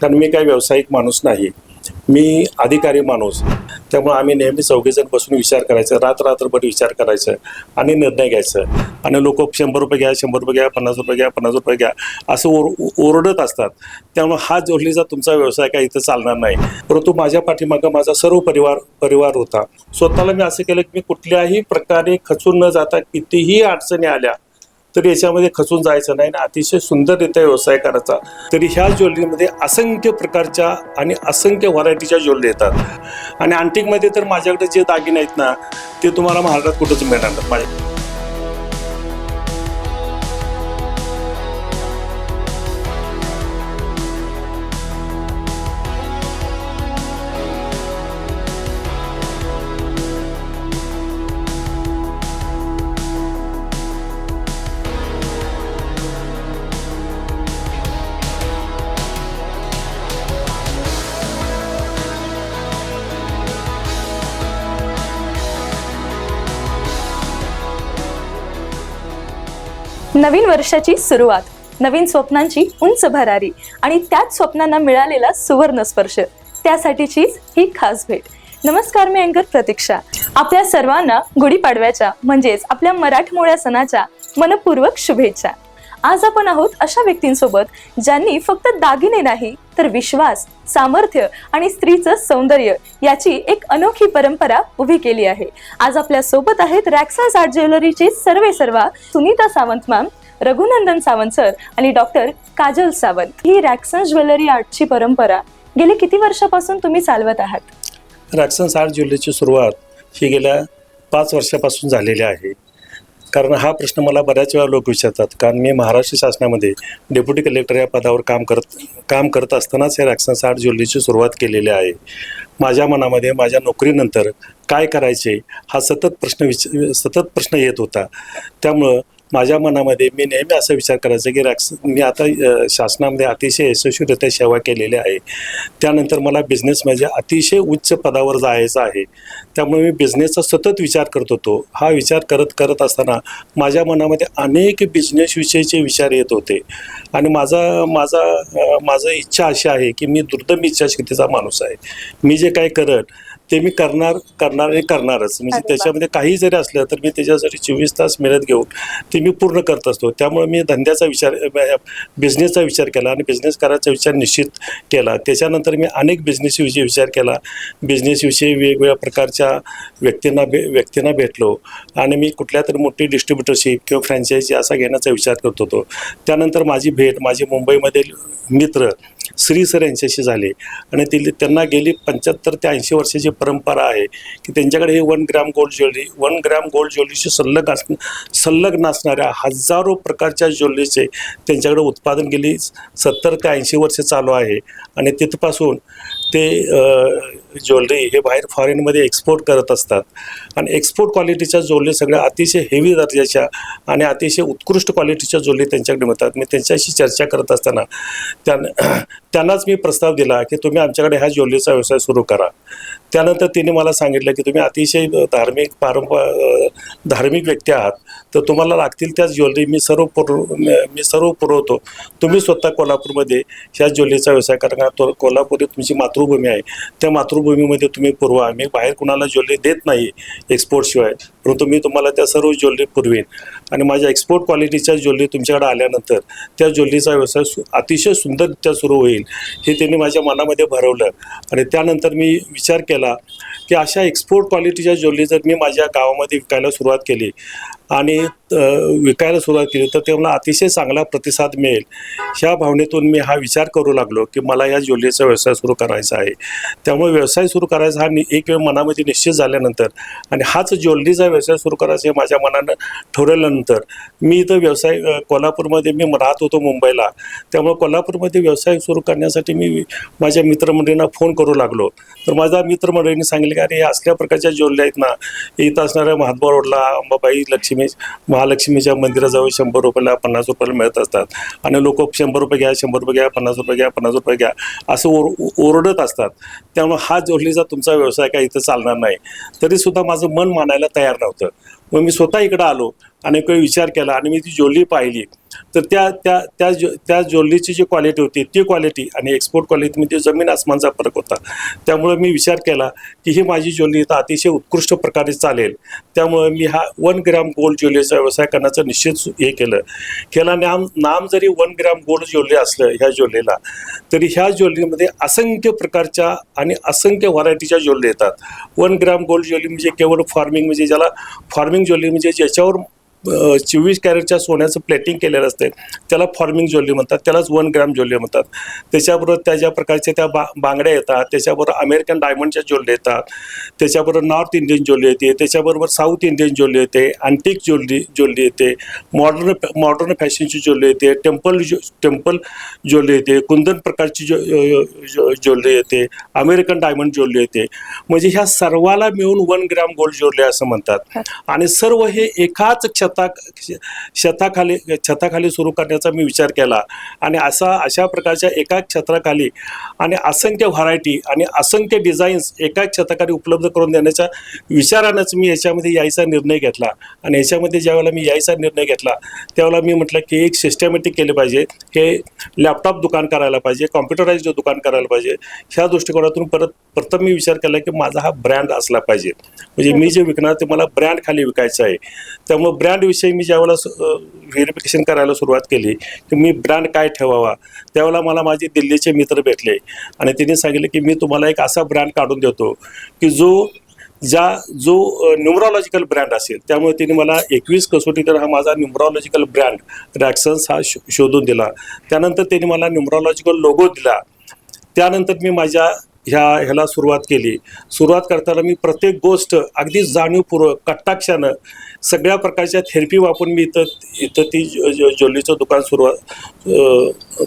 कारण मी काही व्यावसायिक माणूस नाही, मी अधिकारी माणूस. त्यामुळे आम्ही नेहमी चौघेजण बसून विचार करायचा, रात्रभर विचार करायचं आणि निर्णय घ्यायचं. आणि लोक 100 रुपये घ्या, 100 रुपये घ्या, 50 रुपये घ्या, 50 रुपये घ्या असं ओरडत असतात. त्यामुळे हा जोडलीचा तुमचा व्यवसाय काय इथं चालणार नाही. परंतु माझ्या पाठीमागं माझा सर्व परिवार होता. स्वतःला मी असं केलं की मी कुठल्याही प्रकारे खचून न जाता कितीही अडचणी आल्या तरी याच्यामध्ये खचून जायचं नाही आणि अतिशय सुंदररित्या व्यवसाय करायचा. तरी ह्या ज्वेलरीमध्ये असंख्य प्रकारच्या आणि असंख्य व्हरायटीच्या ज्वेलरी येतात. आणि अँटिकमध्ये तर माझ्याकडे जे दागिने आहेत ना ते तुम्हाला महाराष्ट्रात कुठंच मिळणार नाही. माझ्या नवीन वर्षाची सुरुवात, नवीन स्वप्नांची उंच भरारी आणि त्याच स्वप्नांना मिळालेला सुवर्ण स्पर्श, त्यासाठीचीच ही खास भेट. नमस्कार, मी अँकर प्रतीक्षा. आपल्या सर्वांना गुढीपाडव्याच्या म्हणजेच आपल्या मराठमोळ्या सणाच्या मनपूर्वक शुभेच्छा. आज आपण आहोत अशा व्यक्तींसोबत ज्यांनी फक्त दागिने नाही तर विश्वास, सामर्थ्य आणि स्त्रीचं सौंदर्य याची एक अनोखी परंपरा उभी केली आहे. आज आपल्या सोबत आहेत रॅक्सन्स आर्ट ज्वेलरीचे सर्वेसर्वा सुनीता सावंत मॅम, रघुनंदन सावंत सर आणि डॉक्टर काजल सावंत. ही रॅक्सन्स ज्वेलरी आर्टची परंपरा गेली किती वर्षापासून तुम्ही चालवत आहात? रॅक्सन्स आर्ट ज्वेलरीची सुरुवात ही गेल्या 5 वर्षापासून झालेली आहे. कारण हा प्रश्न मला बऱ्याच वेळा लोक विचारतात. कारण मी महाराष्ट्र शासनामध्ये डेप्युटी कलेक्टर या पदावर काम करत असतानाच या रॅक्सन्स आर्ट ज्वेलरीची सुरुवात केलेली आहे. माझ्या मनामध्ये माझ्या नोकरीनंतर काय करायचे हा सतत प्रश्न येत होता. त्यामुळं माझ्या मनामध्ये मी नेहमी असा विचार करायचा की मी आता शासनामध्ये अतिशय यशस्वीरित्या सेवा केलेली आहे. त्यानंतर मला बिझनेस म्हणजे अतिशय उच्च पदावर जायचं आहे. त्यामुळे मी बिझनेसचा सतत विचार करत होतो. हा विचार करत असताना माझ्या मनामध्ये अनेक बिझनेसविषयीचे विचार येत होते. आणि माझं इच्छा अशी आहे की मी दुर्दम इच्छाशक्तीचा माणूस आहे. मी जे काय ते मी करणार आणि करणारच. म्हणजे त्याच्यामध्ये काही जरी असलं तर मी त्याच्यासाठी 24 तास मेहनत घेऊन ते मी पूर्ण करत असतो. त्यामुळे मी बिझनेसचा विचार केला आणि बिझनेस करायचा विचार निश्चित केला. त्याच्यानंतर मी अनेक बिझनेसविषयी विचार केला. बिझनेसविषयी वेगवेगळ्या प्रकारच्या व्यक्तींना भेटलो आणि मी कुठल्या तरी मोठी डिस्ट्रीब्युटरशिप किंवा फ्रँचायझी असा घेण्याचा विचार करत होतो. त्यानंतर माझी मुंबईमधील मित्र श्री सर यांच्याशी झाले आणि त्यांना गेली 75 ते 80 वर्षाची परंपरा आहे की त्यांच्याकडे हे 1 ग्रॅम गोल्ड ज्वेलरीशी संलग्न असणाऱ्या हजारो प्रकारच्या ज्वेलरीचे त्यांच्याकडे उत्पादन गेली 70 ते 80 वर्ष चालू आहे. आणि तिथपासून ते ज्वेलरी हे बाहेर फॉरेनमध्ये एक्सपोर्ट करत असतात. आणि एक्सपोर्ट क्वालिटीच्या ज्वेलरी सगळ्या अतिशय हेवी दर्जाच्या आणि अतिशय उत्कृष्ट क्वालिटीच्या ज्वेलरी त्यांच्याकडे मिळतात. मी त्यांच्याशी चर्चा करत असताना त्यांनाच मी प्रस्ताव दिला की तुम्ही आमच्याकडे ह्या ज्वेलरीचा व्यवसाय सुरू करा. त्यानंतर तिने मला सांगितलं की तुम्ही अतिशय धार्मिक व्यक्ती आहात, तर तुम्हाला लागतील त्या ज्वेलरी मी सर्व पुरवतो. तुम्ही स्वतः कोल्हापूरमध्ये ह्या ज्वेलरीचा व्यवसाय करा. कोल्हापूर तुमची मातृभूमी आहे, त्या मातृभूमीमध्ये तुम्ही पुरवा. मी बाहेर कुणाला ज्वेलरी देत नाही एक्सपोर्टशिवाय, परंतु मी तुम्हाला त्या सर्व ज्वेलरी पुरवेन. आणि माझ्या एक्सपोर्ट क्वालिटीच्या ज्वेलरी तुमच्याकडे आल्यानंतर त्या ज्वेलरीचा व्यवसाय अतिशय सुंदररित्या सुरू होईल हे त्यांनी माझ्या मनामध्ये भरवलं. आणि त्यानंतर मी विचार केला की अशा एक्सपोर्ट क्वालिटीच्या ज्वेलरी जर मी माझ्या गावामध्ये विकायला सुरुवात केली तर ते मला अतिशय चांगला प्रतिसाद मिळेल. ह्या भावनेतून मी हा विचार करू लागलो की मला या ज्वेलरीचा व्यवसाय सुरू करायचा आहे. त्यामुळे व्यवसाय सुरू करायचा हा एक वेळ मनामध्ये निश्चित झाल्यानंतर आणि हाच ज्वेलरीचा व्यवसाय सुरू करायचा हे माझ्या मनानं ठरवल्यानंतर मी इथं कोल्हापूरमध्ये मी राहत होतो मुंबईला. त्यामुळे कोल्हापूरमध्ये व्यवसाय सुरू करण्यासाठी मी माझ्या मित्रमंडळींना फोन करू लागलो. तर माझ्या मित्रमंडळींनी सांगितले की अरे हे असल्या प्रकारच्या ज्वेलरी आहेत ना, इथं असणाऱ्या महात्मा रोडला अंबाबाई महालक्ष्मीच्या मंदिराजवळ 100 रुपयाला 50 रुपयाला मिळत असतात. आणि लोक 100 रुपये घ्या, 100 रुपये घ्या, 50 रुपये घ्या, 50 रुपये घ्या असं ओरडत असतात. त्यामुळे हा ज्वेलरीचा तुमचा व्यवसाय काय इथं चालणार नाही. तरीसुद्धा माझं मन मानायला तयार नव्हतं. मग मी स्वतः इकडं आलो, अनेक वेळ विचार केला आणि मी ती ज्वेलरी पाहिली. तर त्या ज्वेलरीची जी क्वालिटी होती ती क्वालिटी आणि एक्सपोर्ट क्वालिटीमध्ये जमीन आसमानचा फरक होता. त्यामुळे मी विचार केला की ही माझी ज्वेलरी तर अतिशय उत्कृष्ट प्रकारे चालेल. त्यामुळे मी हा 1 ग्रॅम गोल्ड ज्वेलरीचा व्यवसाय करण्याचं निश्चित हे केला. नाम जरी 1 ग्रॅम गोल्ड ज्वेलरी असलं ह्या ज्वेलरीला, तरी ह्या ज्वेलरीमध्ये असंख्य प्रकारच्या आणि असंख्य व्हरायटीच्या ज्वेलरी येतात. 1 ग्रॅम गोल्ड ज्वेलरी म्हणजे केवळ फार्मिंग, म्हणजे ज्याला फार्मिंग ज्वेलरी म्हणजे ज्याच्यावर 24 कॅरेटच्या सोन्याचं प्लेटिंग केलेलं असते त्याला फॉर्मिंग ज्वेलरी म्हणतात, त्यालाच 1 ग्रॅम ज्वेलरी म्हणतात. त्याच्याबरोबर त्याच्या प्रकारच्या त्या बांगड्या येतात, त्याच्याबरोबर अमेरिकन डायमंडच्या ज्वेलरी येतात, त्याच्याबरोबर नॉर्थ इंडियन ज्वेलरी येते, त्याच्याबरोबर साऊथ इंडियन ज्वेलरी येते, अँटिक ज्वेलरी येते, मॉडर्न फॅशनची ज्वेलरी येते, टेम्पल ज्वेलरी येते, कुंदन प्रकारची ज्वेलरी येते, अमेरिकन डायमंड ज्वेलरी येते. म्हणजे ह्या सर्वाला मिळून 1 ग्रॅम गोल्ड ज्वेलरी असं म्हणतात. आणि सर्व हे एकाच छताखाली सुरू करण्याचा मी विचार केला. आणि अशा प्रकारच्या एका छत्राखाली आणि असंख्य व्हरायटी आणि असंख्य डिझाईन्स एकाच छताखाली उपलब्ध करून देण्याच्या विचारानंच मी याच्यामध्ये यायचा निर्णय घेतला. आणि याच्यामध्ये ज्यावेळेला मी यायचा निर्णय घेतला त्यावेळेला मी म्हटलं की एक सिस्टमॅटिक केले पाहिजे, हे लॅपटॉप दुकान करायला पाहिजे, कॉम्प्युटराइज्ड दुकान करायला पाहिजे. ह्या दृष्टिकोनातून प्रथम मी विचार केला की माझा हा ब्रँड असला पाहिजे. म्हणजे मी जे विकणार ते मला ब्रँड खाली विकायचं आहे. त्यामुळे ब्रँडविषयी मी ज्यावेळेला व्हेरिफिकेशन करायला सुरुवात केली की मी ब्रँड काय ठेवावा, त्यावेळेला मला माझे दिल्लीचे मित्र भेटले आणि त्यांनी सांगितले की मी तुम्हाला एक असा ब्रँड काढून देतो की जो न्यूमरॉलॉजिकल ब्रँड असेल. त्यामुळे त्यांनी मला 21 कसोटीकर हा माझा न्यूमरॉलॉजिकल ब्रँड रॅक्सन्स हा शोधून दिला. त्यानंतर त्यांनी मला न्यूमरॉलॉजिकल लोगो दिला. त्यानंतर मी माझ्या ह्याला सुरुवात केली. सुरुवात करताना मी प्रत्येक गोष्ट अगदी जाणीवपूर्वक कटाक्षानं सगळ्या प्रकारच्या थेरपी वापरून मी इथं ती ज्वेलरीचं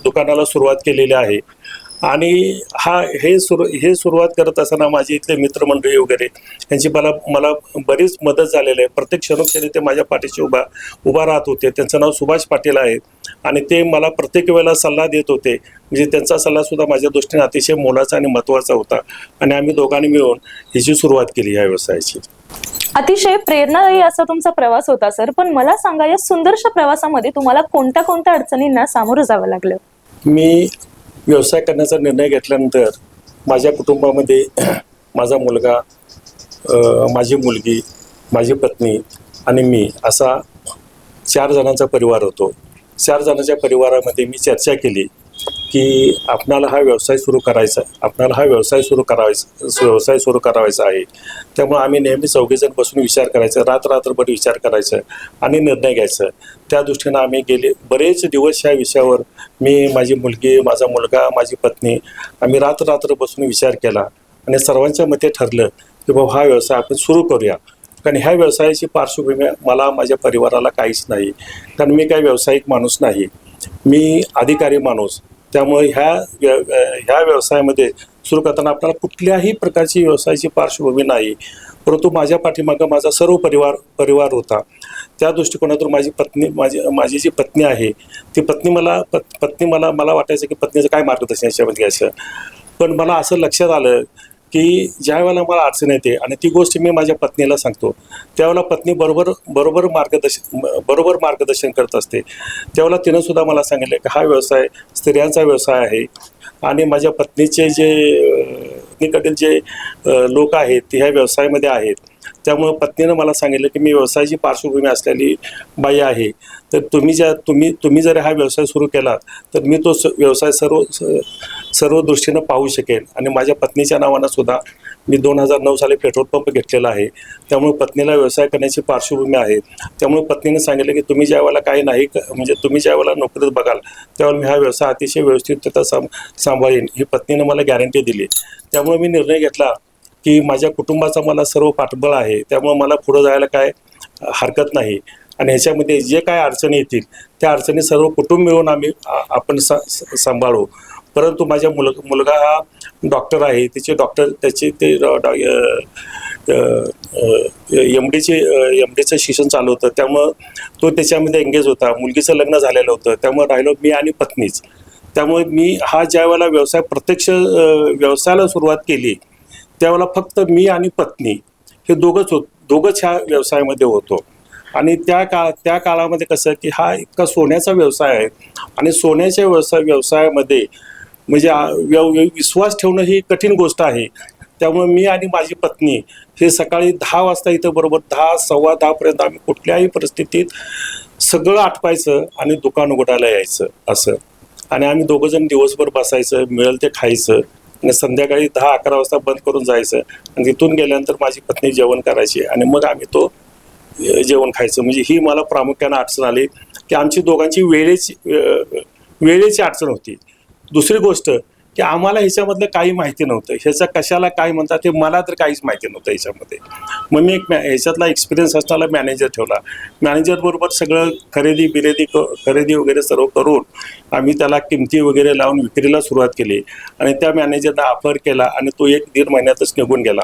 दुकानाला सुरुवात केलेली आहे. आणि हे सुरुवात करत असताना माझे इथले मित्रमंडळी वगैरे यांची मला बरीच मदत झालेली आहे. प्रत्येक क्षणोक्षणी ते माझ्या पाठीशी उभा राहत होते. त्यांचं नाव सुभाष पाटील आहे आणि ते मला प्रत्येक वेळेला सल्ला देत होते. म्हणजे त्यांचा सल्लासुद्धा माझ्या दृष्टीने अतिशय मोलाचा आणि महत्त्वाचा होता. आणि आम्ही दोघांनी मिळून ह्याची सुरुवात केली या व्यवसायाची. अतिशय प्रेरणादायी असा तुमचा प्रवास होता सर. पण मला सांगा, या सुंदरशा प्रवासामध्ये तुम्हाला कोणत्या अडचणींना सामोरं जावं लागलं? मी व्यवसाय करण्याचा निर्णय घेतल्यानंतर माझ्या कुटुंबामध्ये माझा मुलगा, माझी मुलगी, माझी पत्नी आणि मी असा 4 जणांचा परिवार होतो. 4 जणांच्या परिवारामध्ये मी चर्चा केली की आपणाला हा व्यवसाय सुरू करायचा आहे. त्यामुळे आम्ही नेहमी 4 जण बसून विचार करायचा, रात्रभर विचार करायचा आणि निर्णय घ्यायचा. त्या दृष्टीनं आम्ही गेले बरेच दिवस ह्या विषयावर, मी, माझी मुलगी, माझा मुलगा, माझी पत्नी, आम्ही रात्र बसून विचार केला आणि सर्वांच्या मते ठरलं की बाबा हा व्यवसाय आपण सुरू करूया. कारण ह्या व्यवसायाची पार्श्वभूमी मला, माझ्या परिवाराला काहीच नाही. कारण मी काही व्यावसायिक माणूस नाही, मी अधिकारी माणूस. त्यामुळे ह्या व्यवसायामध्ये सुरू करताना आपल्याला कुठल्याही प्रकारची व्यवसायाची पार्श्वभूमी नाही. परंतु माझ्या पाठीमागं माझा सर्व परिवार होता. त्या दृष्टिकोनातून माझी जी पत्नी आहे ती पत्नी मला वाटायचं की पत्नीचं काय मार्गदर्शन याच्यामध्ये घ्यायचं. पण मला असं लक्षात आलं की ज्या वेळेला मला अडचण येते आणि ती गोष्ट मी माझ्या पत्नीला सांगतो, त्यावेळेला पत्नी बरोबर मार्गदर्शन करत असते. त्यावेळेला तिनं सुद्धा मला सांगितलं की हा व्यवसाय स्त्रियांचा व्यवसाय आहे आणि माझ्या पत्नीचे निकटतील जे लोक आहेत ते ह्या व्यवसायामध्ये आहेत. त्यामुळं पत्नीनं मला सांगितलं की मी व्यवसायाची पार्श्वभूमी असलेली बाई आहे, तर तुम्ही जर हा व्यवसाय सुरू केला तर मी तो व्यवसाय सर्व दृष्टीनं पाहू शकेन. आणि माझ्या पत्नीच्या नावानं सुद्धा मी 2009 साली पेट्रोल पंप घेतलेला आहे. त्यामुळे पत्नीला व्यवसाय करण्याची पार्श्वभूमी आहे. त्यामुळे पत्नीने सांगितलं की तुम्ही तुम्ही ज्या वेळेला नोकरीत बघाल त्यावेळेला मी हा व्यवसाय अतिशय व्यवस्थितरित्या सांभाळीन, ही पत्नीनं मला गॅरंटी दिली. त्यामुळे मी निर्णय घेतला की माझ्या कुटुंबाचा मला सर्व पाठबळ आहे. त्यामुळे मला पुढं जायला काय हरकत नाही. आणि ह्याच्यामध्ये जे काय अडचणी येतील त्या अडचणी सर्व कुटुंब मिळून आपण सांभाळू. परंतु माझ्या मुलगा हा डॉक्टर आहे. त्याचे एमडीचं शिक्षण चालू होतं. त्यामुळं तो त्याच्यामध्ये एंगेज होता. मुलगीचं लग्न झालेलं होतं. त्यामुळे राहिलो मी आणि पत्नीच. त्यामुळे मी हा ज्या वेळेला व्यवसायाला सुरुवात केली त्यावेळेला फक्त मी आणि पत्नी हे दोघंच ह्या व्यवसायामध्ये होतो. आणि त्या काळामध्ये कसं की हा इतका सोन्याचा व्यवसाय आहे आणि सोन्याच्या व्यवसायामध्ये म्हणजे विश्वास ठेवणं ही कठीण गोष्ट आहे. त्यामुळे मी आणि माझी पत्नी हे सकाळी 10 वाजता इथं बरोबर 10 सव्वा 10पर्यंत आम्ही कुठल्याही परिस्थितीत सगळं आटपायचं आणि दुकान उघडायला यायचं असं. आणि आम्ही दोघंजण दिवसभर बसायचं, मिळेल ते खायचं आणि संध्याकाळी 10-11 वाजता बंद करून जायचं आणि तिथून गेल्यानंतर माझी पत्नी जेवण करायची आणि मग आम्ही तो जेवण खायचं. म्हणजे ही मला प्रामुख्याने अडचण आली की आमची दोघांची वेळेची अडचण होती. दुसरी गोष्ट की आम्हाला ह्याच्यामधलं काही माहिती नव्हतं, ह्याचं कशाला काय म्हणतात ते मला तर काहीच माहिती नव्हतं ह्याच्यामध्ये. मग मी एक ह्याच्यातला एक्सपिरियन्स असणारा मॅनेजर ठेवला. मॅनेजरबरोबर सगळं खरेदी वगैरे सर्व करून आम्ही त्याला किमती वगैरे लावून विक्रीला सुरुवात केली आणि त्या मॅनेजरला ऑफर केला आणि तो 1-1.5 महिन्यातच निघून गेला.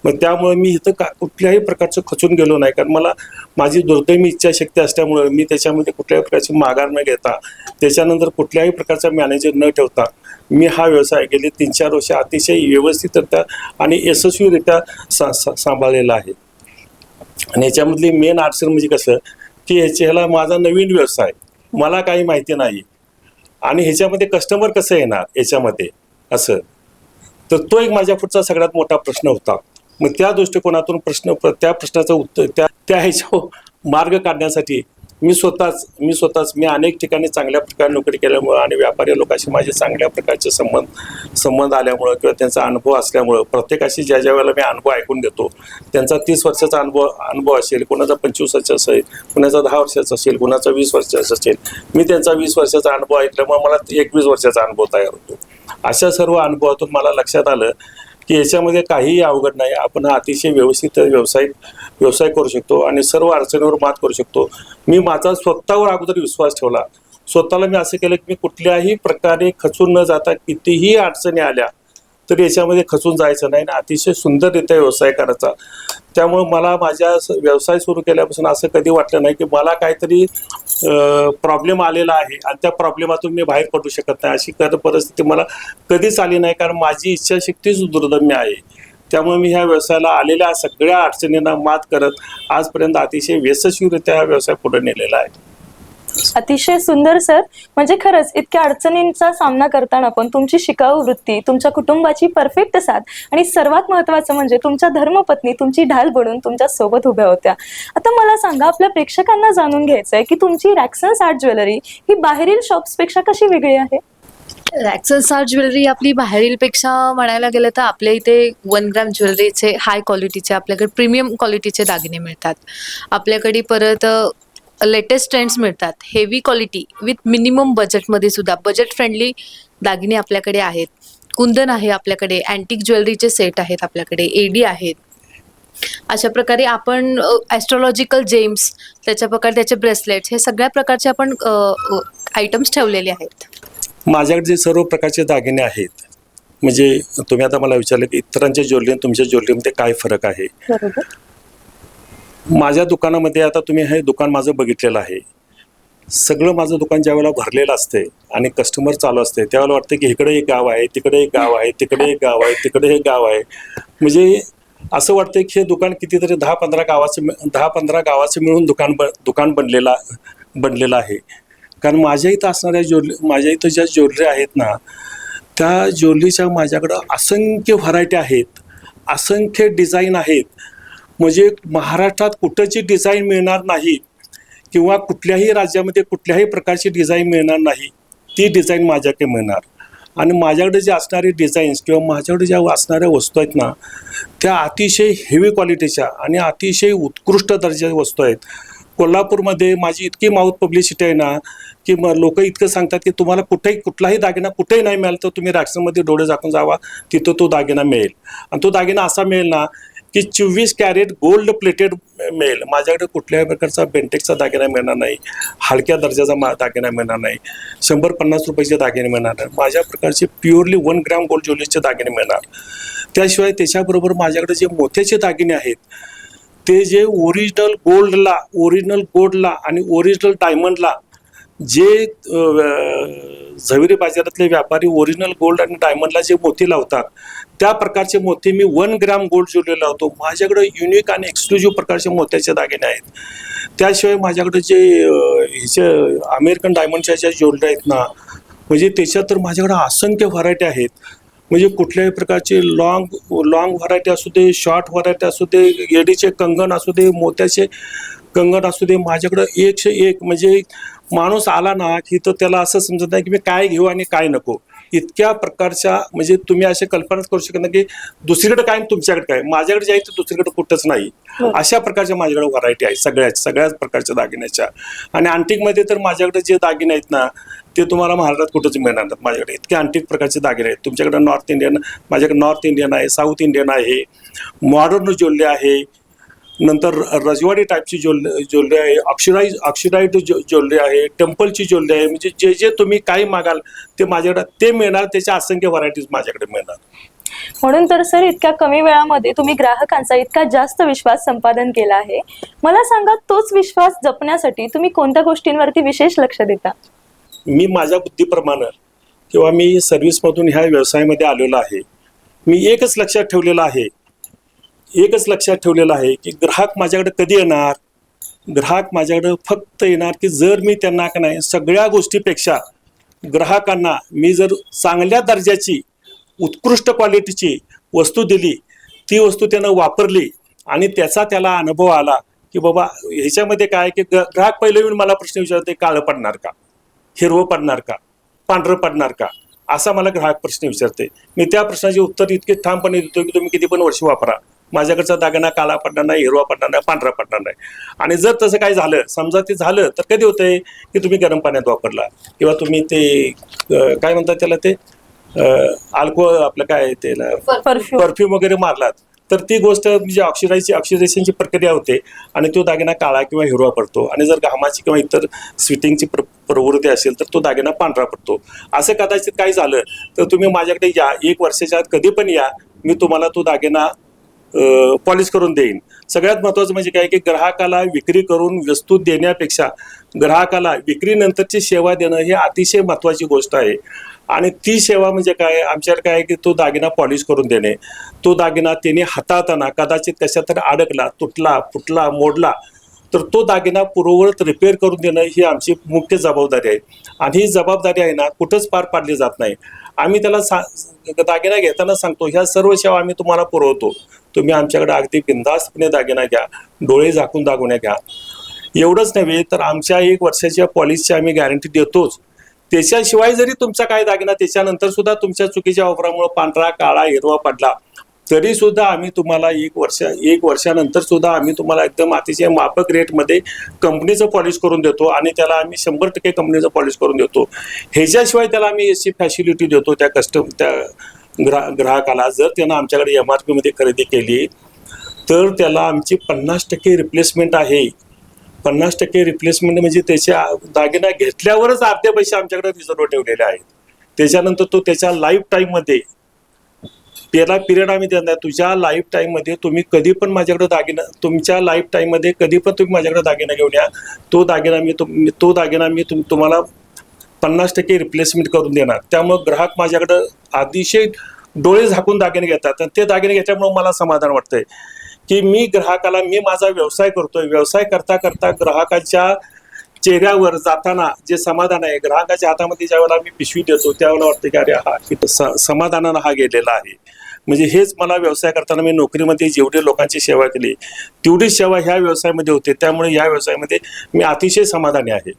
मग त्यामुळे मी इथं कुठल्याही प्रकारचं खचून गेलो नाही, कारण मला माझी दुर्दैवी इच्छाशक्ती असल्यामुळे मी त्याच्यामध्ये कुठल्याही प्रकारची माघार न घेता त्याच्यानंतर कुठल्याही प्रकारचा मॅनेजर न ठेवता मी हा व्यवसाय गेले 3-4 वर्ष अतिशय व्यवस्थितरित्या आणि यशस्वीरित्या सांभाळलेला आहे. आणि याच्यामधली मेन अडचण म्हणजे कसं की ह्याला माझा नवीन व्यवसाय, मला काही माहिती नाही आणि ह्याच्यामध्ये कस्टमर कसं येणार याच्यामध्ये असं, तर तो एक माझ्या पुढचा सगळ्यात मोठा प्रश्न होता. मग त्या दृष्टिकोनातून त्या प्रश्नाचं उत्तर त्या ह्याच्या मार्ग काढण्यासाठी मी स्वतःच अनेक ठिकाणी चांगल्या प्रकारे नोकरी केल्यामुळं आणि व्यापारी लोकांशी माझे चांगल्या प्रकारचे संबंध आल्यामुळं किंवा त्यांचा अनुभव असल्यामुळं प्रत्येकाशी ज्या वेळेला मी अनुभव ऐकून घेतो, त्यांचा 30 वर्षाचा अनुभव असेल, कोणाचा 25 वर्षाचा असेल, कोणाचा 10 वर्षाचा असेल, कोणाचा 20 वर्षाचा असेल, मी त्यांचा 20 वर्षाचा अनुभव ऐकल्यामुळे मला 21 वर्षाचा अनुभव तयार होतो. अशा सर्व अनुभवातून मला लक्षात आलं की याच्यामध्ये काहीही अवघड नाही. आपण हा अतिशय व्यवस्थित व्यवसाय करू शकतो आणि सर्व अडचणीवर मात करू शकतो. मी माझा स्वतःवर अगोदर विश्वास ठेवला. स्वतःला मी असं केलं की मी कुठल्याही प्रकारे खचून न जाता कितीही अडचणी आल्या तर याच्यामध्ये खचून जायचं नाही आणि अतिशय सुंदररित्या व्यवसाय करायचा. त्यामुळे मला माझ्या व्यवसाय सुरू केल्यापासून असं कधी वाटलं नाही की मला काहीतरी प्रॉब्लेम आलेला आहे आणि त्या प्रॉब्लेमातून मी बाहेर पडू शकत नाही, अशी परिस्थिती मला कधीच आली नाही, कारण माझी इच्छाशक्तीच दुर्दम्य आहे. त्यामुळे मी ह्या व्यवसायाला आलेल्या सगळ्या अडचणींना मात करत आजपर्यंत अतिशय यशस्वीरित्या हा व्यवसाय पुढे नेलेला आहे. अतिशय सुंदर सर. म्हणजे खरंच इतक्या अडचणींचा सामना करताना पण तुमची शिकाऊ वृत्ती, तुमच्या कुटुंबाची परफेक्ट साथ आणि सर्वात महत्त्वाचं म्हणजे तुमच्या धर्मपत्नी तुमची ढाल बनून तुमच्या सोबत उभ्या होत्या. आता मला सांगा, आपल्या प्रेक्षकांना जाणून घ्यायचं आहे की तुमची रॅक्सन्स आर्ट ज्वेलरी ही बाहेरील शॉप्सपेक्षा कशी वेगळी आहे? रॅक्सन्स आर्ट ज्वेलरी आपली बाहेरीलपेक्षा म्हणायला गेलं तर आपल्या इथे 1 ग्रॅम ज्वेलरीचे हाय क्वालिटीचे, आपल्याकडे प्रीमियम क्वालिटीचे दागिने मिळतात. आपल्याकडे परत लेटेस्ट ट्रेंड्स मिळतात, हेवी क्वालिटी विथ मिनिमम बजेटमध्ये सुद्धा बजेट फ्रेंडली दागिने आपल्याकडे आहेत. कुंदन आहे आपल्याकडे, अँटिक ज्वेलरीचे सेट आहेत आपल्याकडे, एडी आहेत. अशा प्रकारे आपण ॲस्ट्रॉलॉजिकल जेम्स, त्याच्या प्रकारे त्याचे ब्रेसलेट्स, हे सगळ्या प्रकारचे आपण आयटम्स ठेवलेले आहेत. माझ्याकडे जे सर्व प्रकारचे दागिने आहेत, म्हणजे तुम्ही आता मला विचारलं की इतरांच्या ज्वेलरी आणि तुमच्या ज्वेलरीमध्ये काय फरक आहे. बरोबर. माझ्या दुकानामध्ये आता तुम्ही हे दुकान माझं बघितलेलं आहे. सगळं माझं दुकान ज्या वेळेला भरलेलं असते आणि कस्टमर चालू असते त्यावेळेला वाटतं की इकडे एक गाव आहे, तिकडे एक गाव आहे, तिकडे एक गाव आहे, तिकडे एक गाव आहे. म्हणजे असं वाटतं की हे दुकान कितीतरी 10-15 गावाचं मिळून दुकान बनलेलं आहे. कारण माझ्या इथं ज्या ज्वेलरी आहेत ना, त्या ज्वेलरीच्या माझ्याकडं असंख्य व्हरायटी आहेत, असंख्य डिझाईन आहेत. म्हणजे महाराष्ट्रात कुठंची डिझाईन मिळणार नाही किंवा कुठल्याही राज्यामध्ये कुठल्याही प्रकारची डिझाईन मिळणार नाही, ती डिझाईन माझ्याकडे मिळणार. आणि माझ्याकडे जे असणारे डिझाईन्स किंवा माझ्याकडे ज्या असणाऱ्या वस्तू आहेत ना, त्या अतिशय हेवी क्वालिटीच्या आणि अतिशय उत्कृष्ट दर्जाच्या वस्तू आहेत. कोल्हापूरमध्ये माझी इतकी माउथ पब्लिसिटी आहे ना की लोक इतकं सांगतात की तुम्हाला कुठलाही दागिना कुठेही नाही मिळाला तर तुम्ही रॅक्सनमध्ये डोळे झाकून जावा, तिथं तो दागिना मिळेल. आणि तो दागिना असा मिळेल ना की 24 कॅरेट गोल्ड प्लेटेड मिळेल. माझ्याकडे कुठल्याही प्रकारचा बेंटेक्सचा दागिना मिळणार नाही, हलक्या दर्जाचा दागिना मिळणार नाही, 100-50 रुपयाचे दागिने मिळणार नाही. माझ्या प्रकारचे प्युअरली 1 ग्रॅम गोल्ड ज्वेलरीचे दागिने मिळणार. त्याशिवाय त्याच्याबरोबर माझ्याकडे जे मोत्याचे दागिने आहेत ते जे ओरिजिनल गोल्डला आणि ओरिजिनल डायमंडला जे झवेरी बाजारातले व्यापारी ओरिजिनल गोल्ड आणि डायमंडला जे मोती लावतात त्या प्रकारचे मोती मी 1 ग्रॅम गोल्ड ज्वेलरी लावतो. माझ्याकडे युनिक आणि एक्सक्लुझिव्ह प्रकारचे मोत्याचे दागिने आहेत. त्याशिवाय माझ्याकडे जे ह्याचे अमेरिकन डायमंडच्या ज्या ज्वेलरी आहेत ना, म्हणजे त्याच्यात तर माझ्याकडे असंख्य व्हरायटी आहेत. म्हणजे कुठल्याही प्रकारचे लॉंग व्हरायटी असू दे, शॉर्ट व्हरायटी असू दे, येडीचे कंगन असू दे, मोत्याचे कंगन असू दे, माझ्याकडं 101. म्हणजे माणूस आला ना की तो त्याला असं समजत नाही की मी काय घेऊ आणि काय नको. इतक्या प्रकारच्या म्हणजे तुम्ही असे कल्पनाच करू शकत नाही की दुसरीकडे काय आणि तुमच्याकडे काय. माझ्याकडे जे आहे ते दुसरीकडे कुठंच नाही. अशा प्रकारच्या माझ्याकडे व्हरायटी आहे सगळ्याच प्रकारच्या दागिन्याच्या. आणि अँटिकमध्ये तर माझ्याकडे जे दागिने आहेत ना ते तुम्हाला महाराष्ट्रात कुठंच मिळणार नाहीत. माझ्याकडे इतके अँटिक प्रकारचे दागिने आहेत. तुमच्याकडे नॉर्थ इंडियन, माझ्याकडे नॉर्थ इंडियन आहे, साऊथ इंडियन आहे, मॉडर्न ज्वेलरी आहे, नंतर रजवाडी टाईपची ज्वेलरी आहे, ऑक्सिडाइज ज्वेलरी आहे, टेम्पलची ज्वेलरी आहे. म्हणजे जे जे तुम्ही काही मागाल ते माझ्याकडे ते मिळणार. त्याच्या असंख्य व्हरायटीज माझ्याकडे मिळणार. म्हणून तर सर इतक्या कमी वेळामध्ये तुम्ही ग्राहकांचा इतका जास्त विश्वास संपादन केला आहे. मला सांगा, तोच विश्वास जपण्यासाठी तुम्ही कोणत्या गोष्टींवरती विशेष लक्ष देता? मी माझ्या बुद्धीप्रमाणे किंवा मी सर्व्हिसमधून ह्या व्यवसायामध्ये आलेलो आहे. मी एकच लक्षात ठेवलेलं आहे की ग्राहक माझ्याकडे कधी येणार. ग्राहक माझ्याकडे फक्त येणार की जर मी त्यांना का नाही सगळ्या गोष्टीपेक्षा ग्राहकांना मी जर चांगल्या दर्जाची उत्कृष्ट क्वालिटीची वस्तू दिली, ती वस्तू त्यानं वापरली आणि त्याचा त्याला अनुभव आला की बाबा ह्याच्यामध्ये काय की ग्राहक पहिले येऊन मला प्रश्न विचारते, काळं पडणार का, हिरवं पडणार का, पांढरं पडणार का, असा मला ग्राहक प्रश्न विचारते. मी त्या प्रश्नाचे उत्तर इतके ठामपणे देतो की तुम्ही किती पण वर्ष वापरा, माझ्याकडचा दागिना काळा पडणार नाही, हिरवा पडणार नाही, पांढरा पडणार नाही. आणि जर तसं काय झालं, समजा ते झालं, तर कधी होतंय की तुम्ही गरम पाण्यात वापरला किंवा तुम्ही ते काय म्हणतात त्याला ते अल्कोहोल आपलं काय ते परफ्यूम वगैरे मारलात, तर ती गोष्ट म्हणजे ऑक्सिडेशनची प्रक्रिया होते आणि तो दागिना काळा किंवा हिरवा पडतो. आणि जर घामाची किंवा इतर स्विटिंगची प्रवृत्ती असेल तर तो दागिना पांढरा पडतो. असं कदाचित काही झालं तर तुम्ही माझ्याकडे या, 1 वर्षाच्या आत कधी पण या, मी तुम्हाला तो दागिना पॉलिश करून देईन. सगळ्यात महत्त्वाचं म्हणजे काय की ग्राहकाला विक्री करून वस्तू देण्यापेक्षा ग्राहकाला विक्रीनंतरची सेवा देणं ही अतिशय महत्त्वाची गोष्ट आहे. आणि ती सेवा म्हणजे काय, आमच्याकडे काय की तो दागिना पॉलिश करून देणे, तो दागिना त्याने हाताळताना कदाचित कशात तरी अडकला, तुटला, फुटला, मोडला तर तो दागिना पूर्ववत रिपेअर करून देणं ही आमची मुख्य जबाबदारी आहे. आणि ही जबाबदारी आहे ना कुठंच पार पाडली जात नाही. आम्ही त्याला दागिना घेताना सांगतो ह्या सर्व सेवा आम्ही तुम्हाला पुरवतो, तुम्ही आमच्याकडे अगदी बिनधास्तपणे दागिना घ्या, डोळे झाकून दागिना घ्या. एवढंच नव्हे तर आमच्या 1 वर्षाच्या पॉलिशची आम्ही गॅरंटी देतोच. त्याच्याशिवाय जरी तुमचा काय दागिना त्याच्यानंतर सुद्धा तुमच्या चुकीच्या वापरामुळे पांढरा, काळा, हिरवा पडला तरी सुद्धा आम्ही तुम्हाला 1 वर्षानंतर सुद्धा आम्ही तुम्हाला एकदम अतिशय माफक रेटमध्ये कंपनीचं पॉलिश करून देतो. आणि त्याला आम्ही 100% कंपनीचं पॉलिश करून देतो. ह्याच्याशिवाय त्याला आम्ही अशी फॅसिलिटी देतो त्या ग्राहकाला, जर त्यानं आमच्याकडे MRP मध्ये खरेदी केली तर त्याला आमची 50% रिप्लेसमेंट आहे. 50% रिप्लेसमेंट म्हणजे त्याच्या दागिना घेतल्यावरच अर्धे पैसे आमच्याकडे रिझर्व ठेवलेले आहेत. त्याच्यानंतर तो त्याच्या लाईफ टाईममध्ये त्याला पिरियड आम्ही देणार, तुझ्या लाईफ टाईममध्ये तुम्ही कधी पण माझ्याकडे दागिना, तुमच्या लाईफ टाईममध्ये कधी पण तुम्ही माझ्याकडे दागिना घेऊन या, तो दागिना मी तुम्हाला 50% रिप्लेसमेंट करून देणार. त्यामुळे ग्राहक माझ्याकडं अतिशय डोळे झाकून दागिने घेतात. आणि ते दागिने घेतल्यामुळे मला समाधान वाटतंय की मी ग्राहकाला, मी माझा व्यवसाय करतोय, व्यवसाय करता करता ग्राहकाच्या चेहऱ्यावर जाताना जे समाधान आहे, ग्राहकाच्या हातामध्ये ज्यावेळेला मी पिशवी देतो त्यावेळेला वाटतं की अरे हा समाधानानं हा गेलेला आहे. म्हणजे हेच मला व्यवसाय करताना मी नोकरीमध्ये जेवढी लोकांची सेवा केली तेवढीच सेवा ह्या व्यवसायामध्ये होते. त्यामुळे ह्या व्यवसायामध्ये मी अतिशय समाधानी आहे.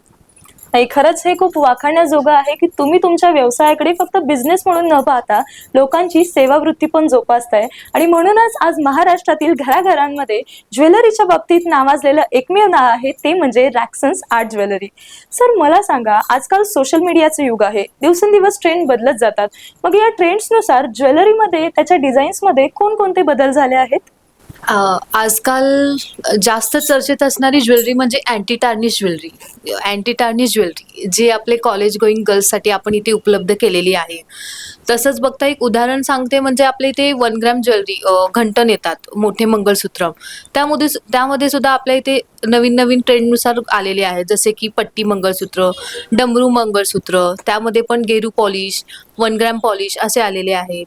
नाही, खरंच हे खूप वाखाणण्याजोगं आहे की तुम्ही तुमच्या व्यवसायाकडे फक्त बिझनेस म्हणून न पाहता लोकांची सेवावृत्ती पण जोपासताय. आणि म्हणूनच आज महाराष्ट्रातील घराघरांमध्ये ज्वेलरीच्या बाबतीत नावाजलेलं एकमेव नाव आहे ते म्हणजे रॅक्सन्स आर्ट ज्वेलरी. सर मला सांगा, आजकाल सोशल मीडियाचं युग आहे, दिवसेंदिवस ट्रेंड बदलत जातात. मग या ट्रेंड्सनुसार ज्वेलरीमध्ये, त्याच्या डिझाईन्समध्ये कोणकोणते बदल झाले आहेत? आजकाल जास्त चर्चेत असणारी ज्वेलरी म्हणजे anti tarnish jewellery. Anti tarnish jewellery जे आपले कॉलेज गोईंग गर्ल्ससाठी आपण इथे उपलब्ध केलेली आहे. तसंच बघता एक उदाहरण सांगते म्हणजे आपल्या इथे 1 ग्रॅम ज्वेलरी घंटन येतात, मोठे मंगळसूत्र. त्यामध्ये सुद्धा आपल्या इथे नवीन नवीन ट्रेंडनुसार आलेले आहेत, जसे की पट्टी मंगळसूत्र, डमरू मंगळसूत्र, त्यामध्ये पण गेरू पॉलिश, 1 ग्रॅम पॉलिश असे आलेले आहेत.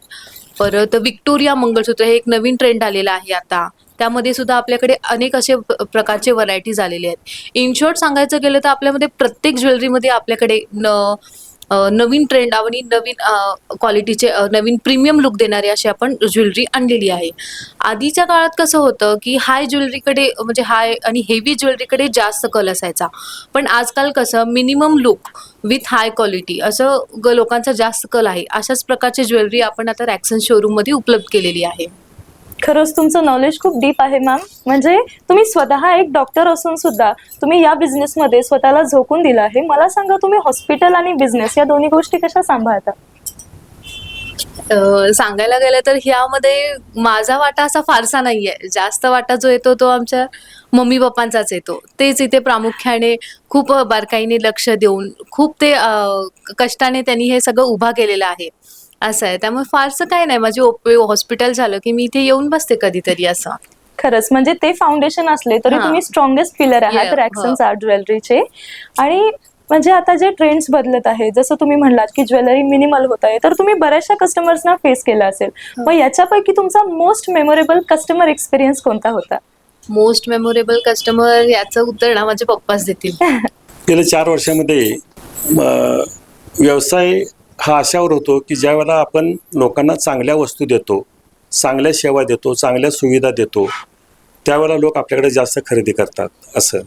परत विक्टोरिया मंगळसूत्र हे एक नवीन ट्रेंड आलेला आहे आता. त्यामध्ये सुद्धा आपल्याकडे अनेक असे प्रकारचे व्हरायटीज आलेले आहेत. इन शॉर्ट सांगायचं गेलं तर आपल्यामध्ये प्रत्येक ज्वेलरीमध्ये आपल्याकडे नवीन ट्रेंड आणि नवीन क्वालिटीचे नवीन प्रीमियम लुक देणारी अशी आपण ज्वेलरी आणलेली आहे. आधीच्या काळात कसं होतं की हाय ज्वेलरीकडे म्हणजे हाय आणि हेवी ज्वेलरीकडे जास्त कल असायचा. पण आजकाल कसं minimum look with high quality असं लोकांचा जास्त कल आहे. अशाच प्रकारची ज्वेलरी आपण आता रॅक्सन शोरूममध्ये उपलब्ध केलेली आहे. खरंच तुमचं नॉलेज खूप डीप आहे मॅम. म्हणजे तुम्ही स्वतः एक डॉक्टर असून सुद्धा तुम्ही या बिझनेसमध्ये स्वतःला झोकून दिलं आहे. मला सांगा, तुम्ही हॉस्पिटल आणि बिझनेस या दोन्ही गोष्टी कशा सांभाळता? सांगायला गेलं तर ह्यामध्ये माझा वाटा असा फारसा नाहीये. जास्त वाटा जो येतो तो आमच्या मम्मी पप्पांचाच येतो. तेच इथे प्रामुख्याने खूप बारकाईने लक्ष देऊन खूप ते कष्टाने त्यांनी हे सगळं उभा केलेलं आहे असं आहे. त्यामुळे फारसं काही नाही. माझी हॉस्पिटल झालं की मी इथे येऊन बसते कधीतरी असं. खरंच म्हणजे ते फाउंडेशन असले तरी हां. तुम्ही स्ट्रॉंगेस्ट पिलर आहात Yeah, रॅक्सन्स आर्ट ज्वेलरीचे. आणि म्हणजे आता जे ट्रेंड्स बदलत आहे, जसं तुम्ही म्हणलात की ज्वेलरी मिनिमल होत आहे, तर तुम्ही बऱ्याचशा कस्टमर्सना फेस केलं असेल. मग याच्यापैकी तुमचा मोस्ट मेमोरेबल कस्टमर एक्सपिरियन्स कोणता होता? मोस्ट मेमोरेबल कस्टमर याचं उत्तर ना माझे पप्पाच देतील. गेल्या 4 वर्षामध्ये व्यवसाय हा अशावर होतो की ज्या वेळेला आपण लोकांना चांगल्या वस्तू देतो, चांगल्या सेवा देतो, चांगल्या सुविधा देतो, त्यावेळेला लोक आपल्याकडे जास्त खरेदी करतात असं.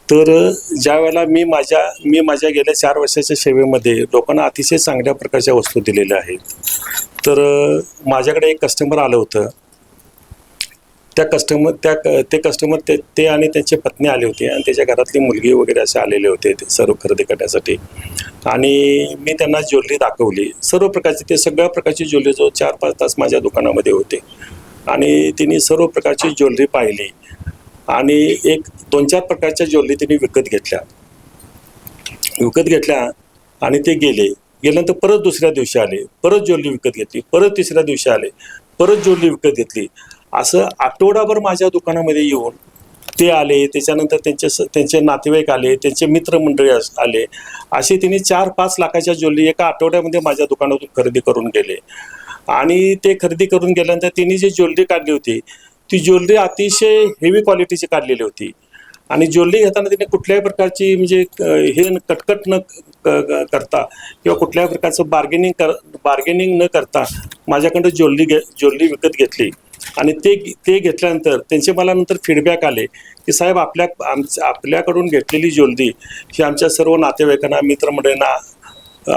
तर ज्या वेळेला मी माझ्या गेल्या 4 वर्षाच्या सेवेमध्ये लोकांना अतिशय चांगल्या प्रकारच्या वस्तू दिलेल्या आहेत. तर माझ्याकडे एक कस्टमर आलं होतं. ते कस्टमर ते आणि त्यांची पत्नी आले होते आणि त्याच्या घरातली मुलगी वगैरे असे आलेले होते ते सर्व खरेदी करण्यासाठी. आणि मी त्यांना ज्वेलरी दाखवली सर्व प्रकारची. ते सगळ्या प्रकारची ज्वेलरी जो 4-5 तास माझ्या दुकानामध्ये होते आणि तिने सर्व प्रकारची ज्वेलरी पाहिली आणि एक 2-4 प्रकारच्या ज्वेलरी तिने विकत घेतल्या आणि ते गेल्यानंतर परत दुसऱ्या दिवशी आले, परत ज्वेलरी विकत घेतली, परत तिसऱ्या दिवशी आले, परत ज्वेलरी विकत घेतली. असं आठवडाभर माझ्या दुकानामध्ये येऊन ते आले. त्याच्यानंतर त्यांचे नातेवाईक आले, त्यांचे मित्रमंडळी आले. असे तिने 4-5 लाखाच्या ज्वेलरी एका आठवड्यामध्ये माझ्या दुकानातून खरेदी करून गेले. आणि ते खरेदी करून गेल्यानंतर तिने जी ज्वेलरी काढली होती ती ज्वेलरी अतिशय हेवी क्वालिटीची काढलेली होती. आणि ज्वेलरी घेताना तिने कुठल्याही प्रकारची म्हणजे हे कटकट न करता किंवा कुठल्याही प्रकारचं बार्गेनिंग न करता माझ्याकडं ज्वेलरी विकत घेतली. आणि ते घेतल्यानंतर त्यांचे मला नंतर फीडबॅक आले की साहेब आपल्याकडून घेतलेली ज्वेलरी ही आमच्या सर्व नातेवाईकांना, मित्रमंडळींना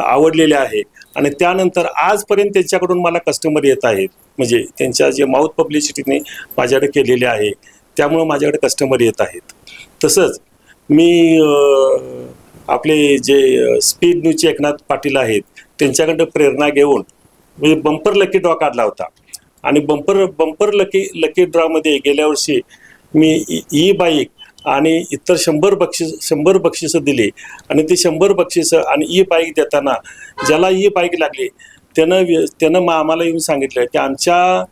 आवडलेली आहे. आणि त्यानंतर आजपर्यंत त्यांच्याकडून मला कस्टमर येत आहेत. म्हणजे त्यांच्या जे माउथ पब्लिसिटीने माझ्याकडे केलेले आहे त्यामुळं माझ्याकडे कस्टमर येत आहेत. तसंच मी आपले जे स्पीड न्यूजचे एकनाथ पाटील आहेत त्यांच्याकडं प्रेरणा घेऊन म्हणजे बंपर लकी ड्रॉ काढला होता. आणि बंपर लकी ड्रॉमध्ये गेल्या वर्षी मी ई बाईक आणि इतर 100 बक्षिसं दिली. आणि ती 100 बक्षिसं आणि ई बाईक देताना ज्याला ई बाईक लागली त्यानं मग आम्हाला येऊन सांगितलं की आमच्या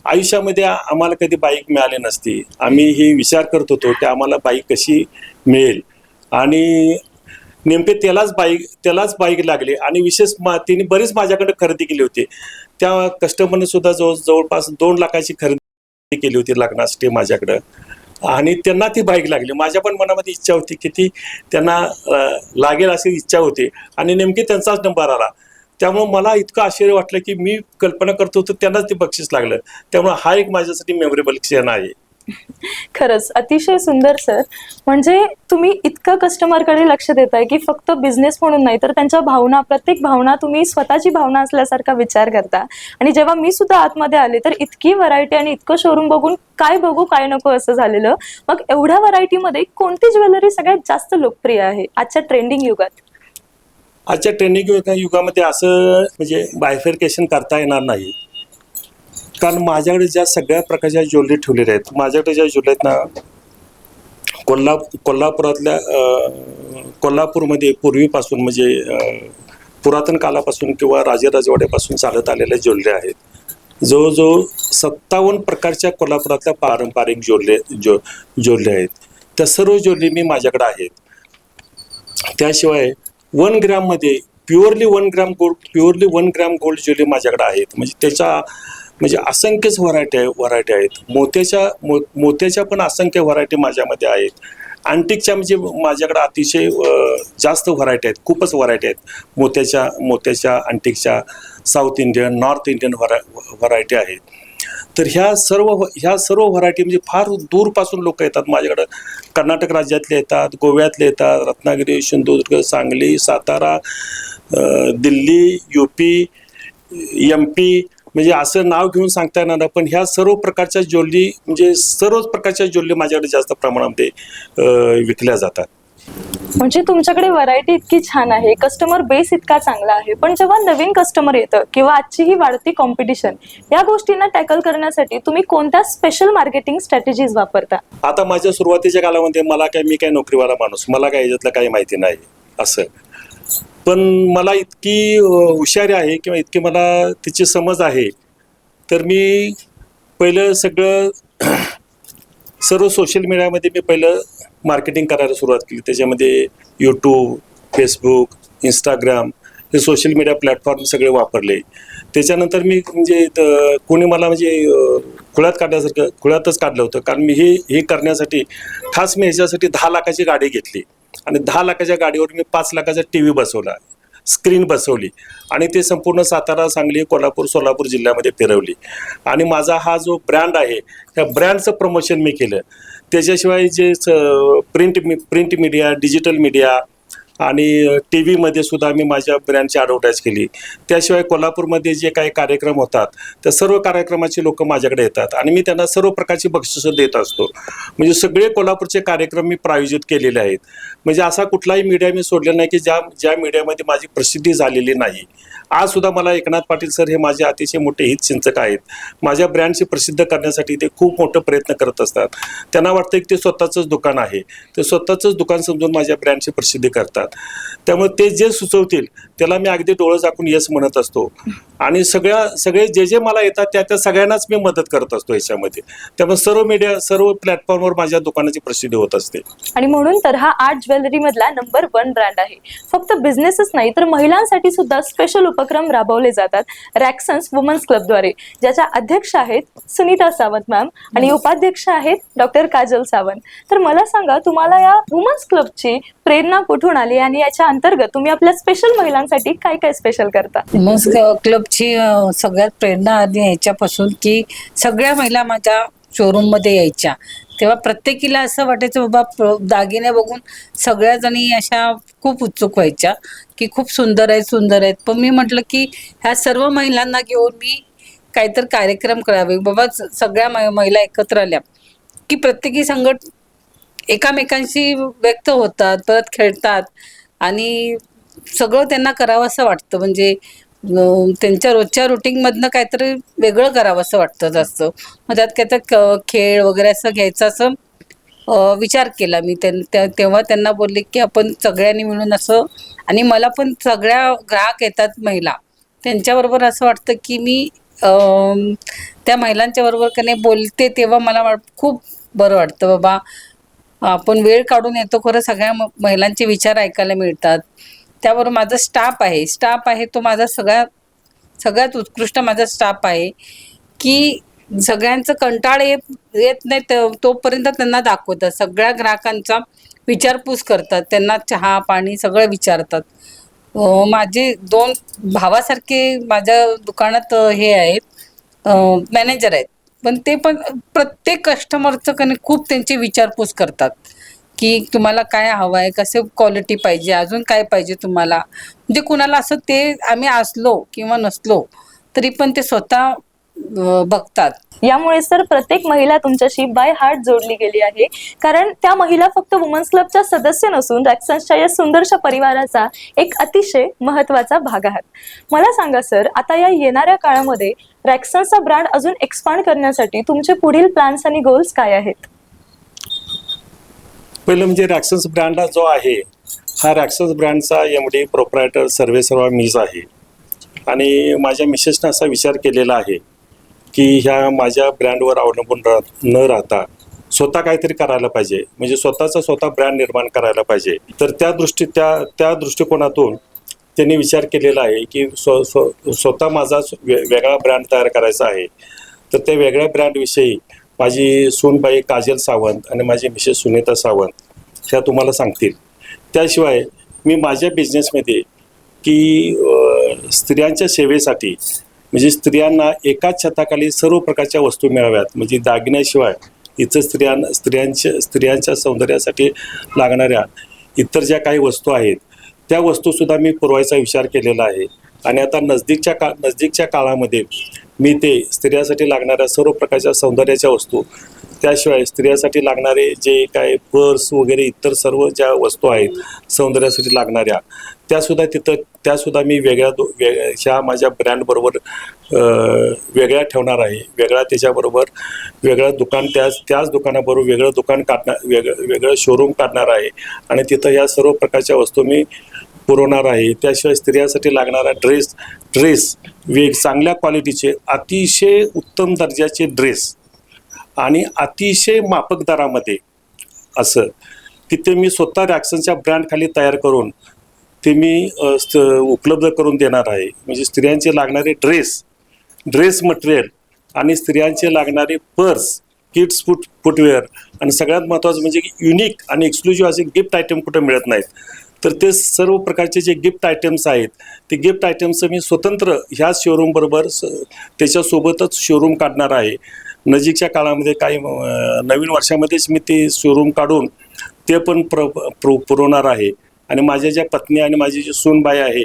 आयुष्यामध्ये आम्हाला कधी बाईक मिळाली नसती. आम्ही ही विचार करत होतो की आम्हाला बाईक कशी मिळेल. आणि नेमके त्यालाच बाईक लागली. आणि विशेष तिने बरीच माझ्याकडे खरेदी केली होती. त्या कस्टमरने सुद्धा जवळपास 2 लाखाची खरेदी केली होती लग्नासाठी माझ्याकडं. आणि त्यांना ती बाईक लागली. माझ्या पण मनामध्ये इच्छा होती की ती त्यांना लागेल अशी इच्छा होती. आणि नेमकी त्यांचाच नंबर आला. त्यामुळं मला इतकं आश्चर्य वाटलं की मी कल्पना करत होतो त्यांनाच ते बक्षीस लागलं. त्यामुळे हा एक माझ्यासाठी मेमोरेबल क्षण आहे. खरंच अतिशय सुंदर सर. म्हणजे तुम्ही इतकं कस्टमरकडे लक्ष देताय की फक्त बिझनेस म्हणून नाही तर त्यांच्या भावना, प्रत्येक भावना तुम्ही स्वतःची भावना असल्यासारखा विचार करता. आणि जेव्हा मी सुद्धा आतमध्ये आले तर इतकी व्हरायटी आणि इतकं शोरूम बघून काय बघू काय नको असं झालेलं. मग एवढ्या व्हरायटीमध्ये कोणती ज्वेलरी सगळ्यात जास्त लोकप्रिय आहे आजच्या ट्रेंडिंग युगात? आजच्या ट्रेंडिंग युगामध्ये असं म्हणजे बायफर्केशन करता येणार नाही. कारण माझ्याकडे ज्या सगळ्या प्रकारच्या ज्वेलरी ठेवलेल्या आहेत, माझ्याकडे ज्या ज्वेलरी आहेत ना, कोल्हापुरातल्या कोल्हापूरमध्ये पूर्वीपासून म्हणजे पुरातन कालापासून किंवा राजेवाड्यापासून चालत आलेल्या ज्वेलरी आहेत. जवळजवळ 57 प्रकारच्या कोल्हापुरातल्या पारंपरिक ज्वेलरी आहेत. त्या सर्व ज्वेलरी मी माझ्याकडे आहेत. त्याशिवाय 1 ग्रॅममध्ये प्युअरली 1 ग्रॅम गोल्ड ज्वेलरी माझ्याकडे आहेत. म्हणजे असंख्यच व्हरायटी आहेत. मोत्याच्या पण असंख्य व्हरायटी माझ्यामध्ये आहेत. अँटिकच्या म्हणजे माझ्याकडे अतिशय जास्त व्हरायटी आहेत, खूपच व्हरायटी आहेत. मोत्याच्या अँटिकच्या South Indian, North Indian variety आहेत. तर ह्या सर्व व्हरायटी म्हणजे फार दूरपासून लोक येतात माझ्याकडं. कर्नाटक राज्यातले येतात, गोव्यातले येतात, रत्नागिरी, सिंधुदुर्ग, सांगली, सातारा, दिल्ली, UP, MP, म्हणजे असं नाव घेऊन सांगता येणार नाही. पण ह्या सर्व प्रकारच्या ज्वेलरी म्हणजे सर्वच प्रकारच्या ज्वेलरी माझ्याकडे जास्त प्रमाणामध्ये विकल्या जातात. म्हणजे तुमच्याकडे व्हरायटी इतकी छान आहे, कस्टमर बेस इतका चांगला आहे. पण जेव्हा नवीन कस्टमर येतं किंवा आजची ही वाढती कॉम्पिटिशन, या गोष्टींना टॅकल करण्यासाठी तुम्ही कोणत्या स्पेशल मार्केटिंग स्ट्रॅटेजीज वापरता? आता माझ्या सुरुवातीच्या काळामध्ये मी काय नोकरीवाला माणूस, मला काय याच्यातलं काही माहिती नाही असं. पण मला इतकी हुशारी आहे किंवा इतकी मला तिची समज आहे, तर मी पहिलं सर्व सोशल मीडियामध्ये मी पहिलं मार्केटिंग करायला सुरुवात केली. त्याच्यामध्ये YouTube, Facebook, Instagram हे सोशल मीडिया प्लॅटफॉर्म सगळे वापरले. त्याच्यानंतर मी म्हणजे कोणी मला म्हणजे खुळ्यातच काढलं होतं. कारण मी हे करण्यासाठी खास मी ह्याच्यासाठी 10 लाखाची गाडी घेतली आणि 10 लाखाच्या गाडीवर मी 5 लाखाचा TV बसवला, स्क्रीन बसवली आणि ते संपूर्ण सातारा, सांगली, कोल्हापूर, सोलापूर जिल्ह्यामध्ये फिरवली. आणि माझा हा जो ब्रँड आहे त्या ब्रँडचं प्रमोशन मी केलं. त्याच्याशिवाय जे प्रिंट मीडिया, डिजिटल मीडिया आणि TV सुद्धा मी माझ्या ब्रँडची ॲडव्हर्टाईज केली. त्याशिवाय कोल्हापूरमध्ये जे काही कार्यक्रम होतात त्या सर्व कार्यक्रमाची लोक माझ्याकडे येतात आणि मी त्यांना सर्व प्रकारची बक्षिसं देत असतो. म्हणजे सगळे कोल्हापूरचे कार्यक्रम मी प्रायोजित केलेले आहेत. म्हणजे असा कुठलाही मीडिया मी सोडलेला नाही की ज्या मीडियामध्ये माझी प्रसिद्धी झालेली नाही. आज सुद्धा मला एकनाथ पाटील सर हे माझे अतिशय मोठे हितचिंतक आहेत. माझ्या ब्रँडची प्रसिद्ध करण्यासाठी ते खूप मोठं प्रयत्न करत असतात. त्यांना वाटतं की ते स्वतःचंच दुकान आहे, ते स्वतःचंच दुकान समजून माझ्या ब्रँडची प्रसिद्धी करतात. त्यामुळे ते जे सुचवतील त्याला मी अगदी डोळं झाकून येस म्हणत असतो आणि सगळे जे मला येतात त्या सगळ्यांनाच मी मदत करत असतो याच्यामध्ये. त्यामुळे सर्व प्लॅटफॉर्मवर माझ्या दुकानाची प्रसिद्धी होत असते. आणि म्हणून तर हा आर्ट ज्वेलरी मधला नंबर 1 ब्रँड आहे. फक्त बिझनेसच नाही तर महिलांसाठी सुद्धा स्पेशल उपक्रम राबवले जातात रॅक्सन्स वुमन्स क्लबद्वारे, ज्याच्या अध्यक्ष आहेत सुनीता सावंत मॅम आणि उपाध्यक्ष आहेत डॉक्टर काजल सावंत. तर मला सांगा, तुम्हाला या वुमन्स क्लबची प्रेरणा कुठून आली आणि याच्या अंतर्गत तुम्ही आपल्या स्पेशल महिलांसाठी काय काय स्पेशल करता? वुमन्स क्लबची सगळ्यात प्रेरणा आली ह्याच्यापासून की सगळ्या महिला माझ्या शोरूममध्ये यायच्या तेव्हा प्रत्येकीला असं वाटायचं बाबा दागिने बघून सगळ्या जणी अशा खूप उत्सुक व्हायच्या की खूप सुंदर आहेत. पण मी म्हटलं की ह्या सर्व महिलांना घेऊन मी काहीतरी कार्यक्रम करावे बाबा. सगळ्या महिला एकत्र आल्या की प्रत्येकी संगत एकामेकांशी व्यक्त होतात, परत खेळतात आणि सगळं त्यांना करावं असं वाटतं. म्हणजे त्यांच्या रोजच्या रुटीनमधनं काहीतरी वेगळं करावं असं वाटतं जास्त. मग त्यात काहीतरी खेळ वगैरे असं घ्यायचं असं विचार केला मी. तेव्हा त्यांना बोलले की आपण सगळ्यांनी मिळून असं. आणि मला पण सगळ्या ग्राहक येतात महिला, त्यांच्याबरोबर असं वाटतं की मी त्या महिलांच्या बरोबर का नाही बोलते तेव्हा मला खूप बरं वाटतं बाबा. आपण वेळ काढून येतो खरं, सगळ्या महिलांचे विचार ऐकायला मिळतात. त्याबरोबर माझा स्टाफ आहे तो माझा सगळ्यात उत्कृष्ट माझा स्टाफ आहे की सगळ्यांचं कंटाळ येत नाही तोपर्यंत त्यांना दाखवतात. सगळ्या ग्राहकांचा विचारपूस करतात, त्यांना चहा पाणी सगळं विचारतात. माझे 2 भावासारखे माझ्या दुकानात हे आहेत, मॅनेजर आहेत. पण ते पण प्रत्येक कस्टमरचं कधी खूप त्यांची विचारपूस करतात की तुम्हाला काय हवं आहे, कसे क्वालिटी पाहिजे, अजून काय पाहिजे तुम्हाला. म्हणजे कुणाला असं ते आम्ही असलो किंवा नसलो तरी पण ते स्वतः बघतात. यामुळे सर प्रत्येक महिला तुमच्याशी बाय हार्ट जोडली गेली आहे, कारण त्या महिला फक्त वुमन्स क्लबच्या सदस्य नसून रॅक्सन्सच्या या सुंदरशा परिवाराचा एक अतिशय महत्त्वाचा भाग आहात. मला सांगा सर, आता या येणाऱ्या काळामध्ये रॅक्सन्सचा ब्रँड अजून एक्सपांड करण्यासाठी तुमचे पुढील प्लॅन्स आणि गोल्स काय आहेत? पहिलं म्हणजे रॅक्सन्स ब्रँड जो आहे, हा रॅक्सन्स ब्रँडचा MD प्रोप्रायटर सर्वेसर्वा मीच आहे. आणि माझ्या मिसेसनं असा विचार केलेला आहे की ह्या माझ्या ब्रँडवर अवलंबून न राहता स्वतः काहीतरी करायला पाहिजे, म्हणजे स्वतः ब्रँड निर्माण करायला पाहिजे. तर त्या दृष्टिकोनातून त्यांनी विचार केलेला आहे की स्वतः माझा वेगळा ब्रँड तयार करायचा आहे. तर त्या वेगळ्या ब्रँडविषयी माझी सूनबाई काजल सावंत आणि माझी मिसेस सुनीता सावंत ह्या तुम्हाला सांगतील. त्याशिवाय मी माझ्या बिझनेसमध्ये की स्त्रियांच्या सेवेसाठी, म्हणजे स्त्रियांना एकाच छताखाली सर्व प्रकारच्या वस्तू मिळाव्यात, म्हणजे दागिन्याशिवाय इतर स्त्रियांच्या सौंदर्यासाठी लागणाऱ्या इतर ज्या काही वस्तू आहेत त्या वस्तूसुद्धा मी पुरवायचा विचार केलेला आहे. आणि आता नजदीकच्या काळामध्ये मी ते स्त्रियांसाठी लागणाऱ्या सर्व प्रकारच्या सौंदर्याच्या वस्तू, त्याशिवाय स्त्रियांसाठी लागणारे जे काय पर्स वगैरे इतर सर्व ज्या वस्तू आहेत सौंदर्यासाठी लागणाऱ्या, त्यासुद्धा मी ह्या माझ्या ब्रँडबरोबर वेगळ्या ठेवणार आहे. त्याच्याबरोबर वेगळं दुकान, त्याच दुकानाबरोबर वेगळं शोरूम काढणार आहे आणि तिथं ह्या सर्व प्रकारच्या वस्तू मी पुरवणार आहे. त्याशिवाय स्त्रियांसाठी लागणारा ड्रेस चांगल्या क्वालिटीचे, अतिशय उत्तम दर्जाचे ड्रेस आणि अतिशय माफक दरामध्ये असं की ते मी स्वतः रॅक्सनच्या ब्रँड खाली तयार करून ते मी उपलब्ध करून देणार आहे. म्हणजे स्त्रियांचे लागणारे ड्रेस मटेरियल आणि स्त्रियांचे लागणारे पर्स, किड्स फुटवेअर आणि सगळ्यात महत्त्वाचं म्हणजे युनिक आणि एक्सक्लुझिव्ह असे गिफ्ट आयटम कुठं मिळत नाहीत. तर ते सर्व प्रकारचे जे गिफ्ट आयटम्स आहेत ते गिफ्ट आयटम्सचं मी स्वतंत्र ह्या शोरूमबरोबर त्याच्यासोबतच शोरूम काढणार आहे. नजीकच्या काळामध्ये काही नवीन वर्षामध्येच मी ते शोरूम काढून ते पण पुरवणार आहे. आणि माझ्या ज्या पत्नी आणि माझी जी सूनबाई आहे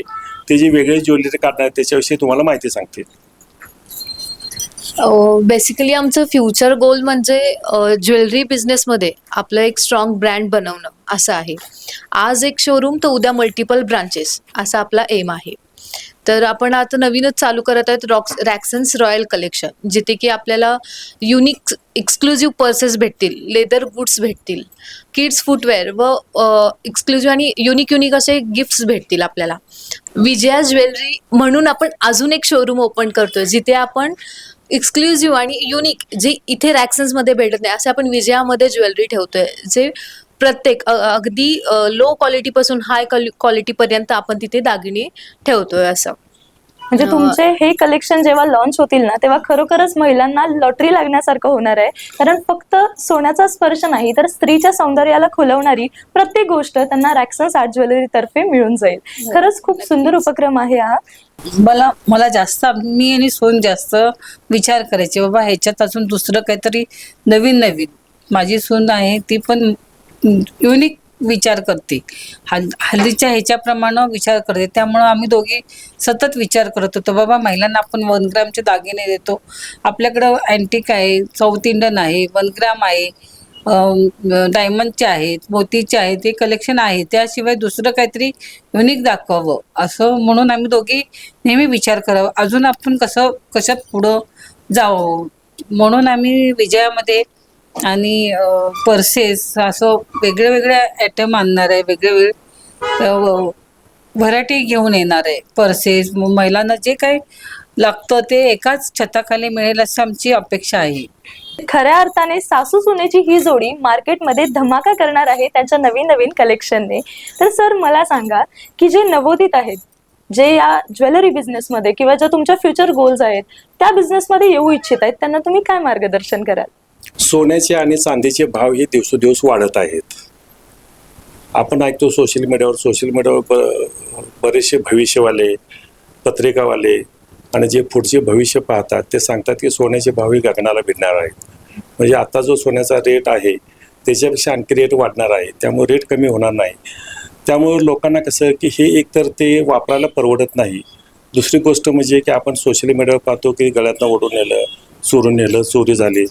ते जी वेगळी ज्वेलरी काढणार त्याच्याविषयी तुम्हाला माहिती सांगते. बेसिकली आमचं फ्युचर गोल म्हणजे ज्वेलरी बिझनेसमध्ये आपलं एक स्ट्रॉंग ब्रँड बनवणं असं आहे. आज एक शोरूम तर उद्या मल्टिपल ब्रांचेस असा आपला एम आहे. तर आपण आता नवीनच चालू करत आहेत रॅक्सन्स रॉयल कलेक्शन, जिथे की आपल्याला युनिक एक्सक्लुझिव्ह पर्सेस भेटतील, लेदर गुड्स भेटतील, किड्स फुटवेअर व एक्सक्लुझिव्ह आणि युनिक असे गिफ्ट्स भेटतील आपल्याला. विजया ज्वेलरी म्हणून आपण अजून एक शोरूम ओपन करतोय, जिथे आपण एक्सक्लुझिव्ह आणि युनिक जे इथे रॅक्सन्समध्ये भेटत नाही असे आपण विजयामध्ये ज्वेलरी ठेवतोय, जे प्रत्येक अगदी लो क्वालिटीपासून हाय क्वालिटीपर्यंत आपण तिथे दागिने ठेवतोय. असं म्हणजे तुमचे हे कलेक्शन जेव्हा लॉन्च होतील ना, तेव्हा खरोखरच महिलांना लॉटरी लागण्यासारखं होणार आहे. कारण फक्त सोन्याचा स्पर्श नाही, तर स्त्रीच्या सौंदर्याला खुलवणारी प्रत्येक गोष्ट त्यांना रॅक्सन्स आर्ट ज्वेलरी तर्फे मिळून जाईल. खरंच खूप सुंदर उपक्रम आहे हा. मला जास्त, मी आणि सोन जास्त विचार करायचे, बाबा ह्याच्यात अजून दुसरं काहीतरी नवीन माझी सून आहे ती पण युनिक विचार करते, हल्लीच्या ह्याच्याप्रमाणे विचार करते. त्यामुळं आम्ही दोघी सतत विचार करत होतो, बाबा महिलांना आपण 1 ग्रॅमचे दागिने देतो, आपल्याकडं अँटिक आहे, साऊथ इंडियन आहे, 1 ग्रॅम आहे, डायमंडचे आहेत, मोतीचे आहेत, हे कलेक्शन आहे. त्याशिवाय दुसरं काहीतरी युनिक दाखवावं असं म्हणून आम्ही दोघी नेहमी विचार करावं, अजून आपण कशात पुढं जावं म्हणून आम्ही विजयामध्ये आणि पर्सेस असं वेगळे आयटम आणणार आहे, वेगळे व्हरायटी घेऊन येणार आहे. पर्सेस महिलांना जे काही लागतं ते एकाच छताखाली मिळेल असं आमची अपेक्षा आहे. खऱ्या अर्थाने सासू सुनेची ही जोडी मार्केटमध्ये धमाका करणार आहे त्यांच्या नवीन कलेक्शनने. तर सर मला सांगा की जे नवोदित आहेत, जे या ज्वेलरी बिझनेसमध्ये किंवा ज्या तुमच्या फ्युचर गोल्स आहेत त्या बिझनेसमध्ये येऊ इच्छित आहेत, त्यांना तुम्ही काय मार्गदर्शन कराल? सोन्याचे आणि चांदीचे भाव हे दिवसेंदिवस वाढत आहेत. आपण ऐकतो सोशल मीडियावर बरेचसे भविष्यवाले, पत्रिकावाले आणि जे पुढचे भविष्य पाहतात ते सांगतात की सोन्याचे भावही गगनाला भिडणार आहेत. म्हणजे आता जो सोन्याचा रेट आहे त्याच्यापेक्षा आणखी रेट वाढणार आहे, त्यामुळे रेट कमी होणार नाही. त्यामुळे लोकांना कसं की हे एकतर ते वापरायला परवडत नाही, दुसरी गोष्ट म्हणजे की आपण सोशल मीडियावर पाहतो की गळ्यातनं ओढून नेलं, चोरून नेलं, चोरी झाली.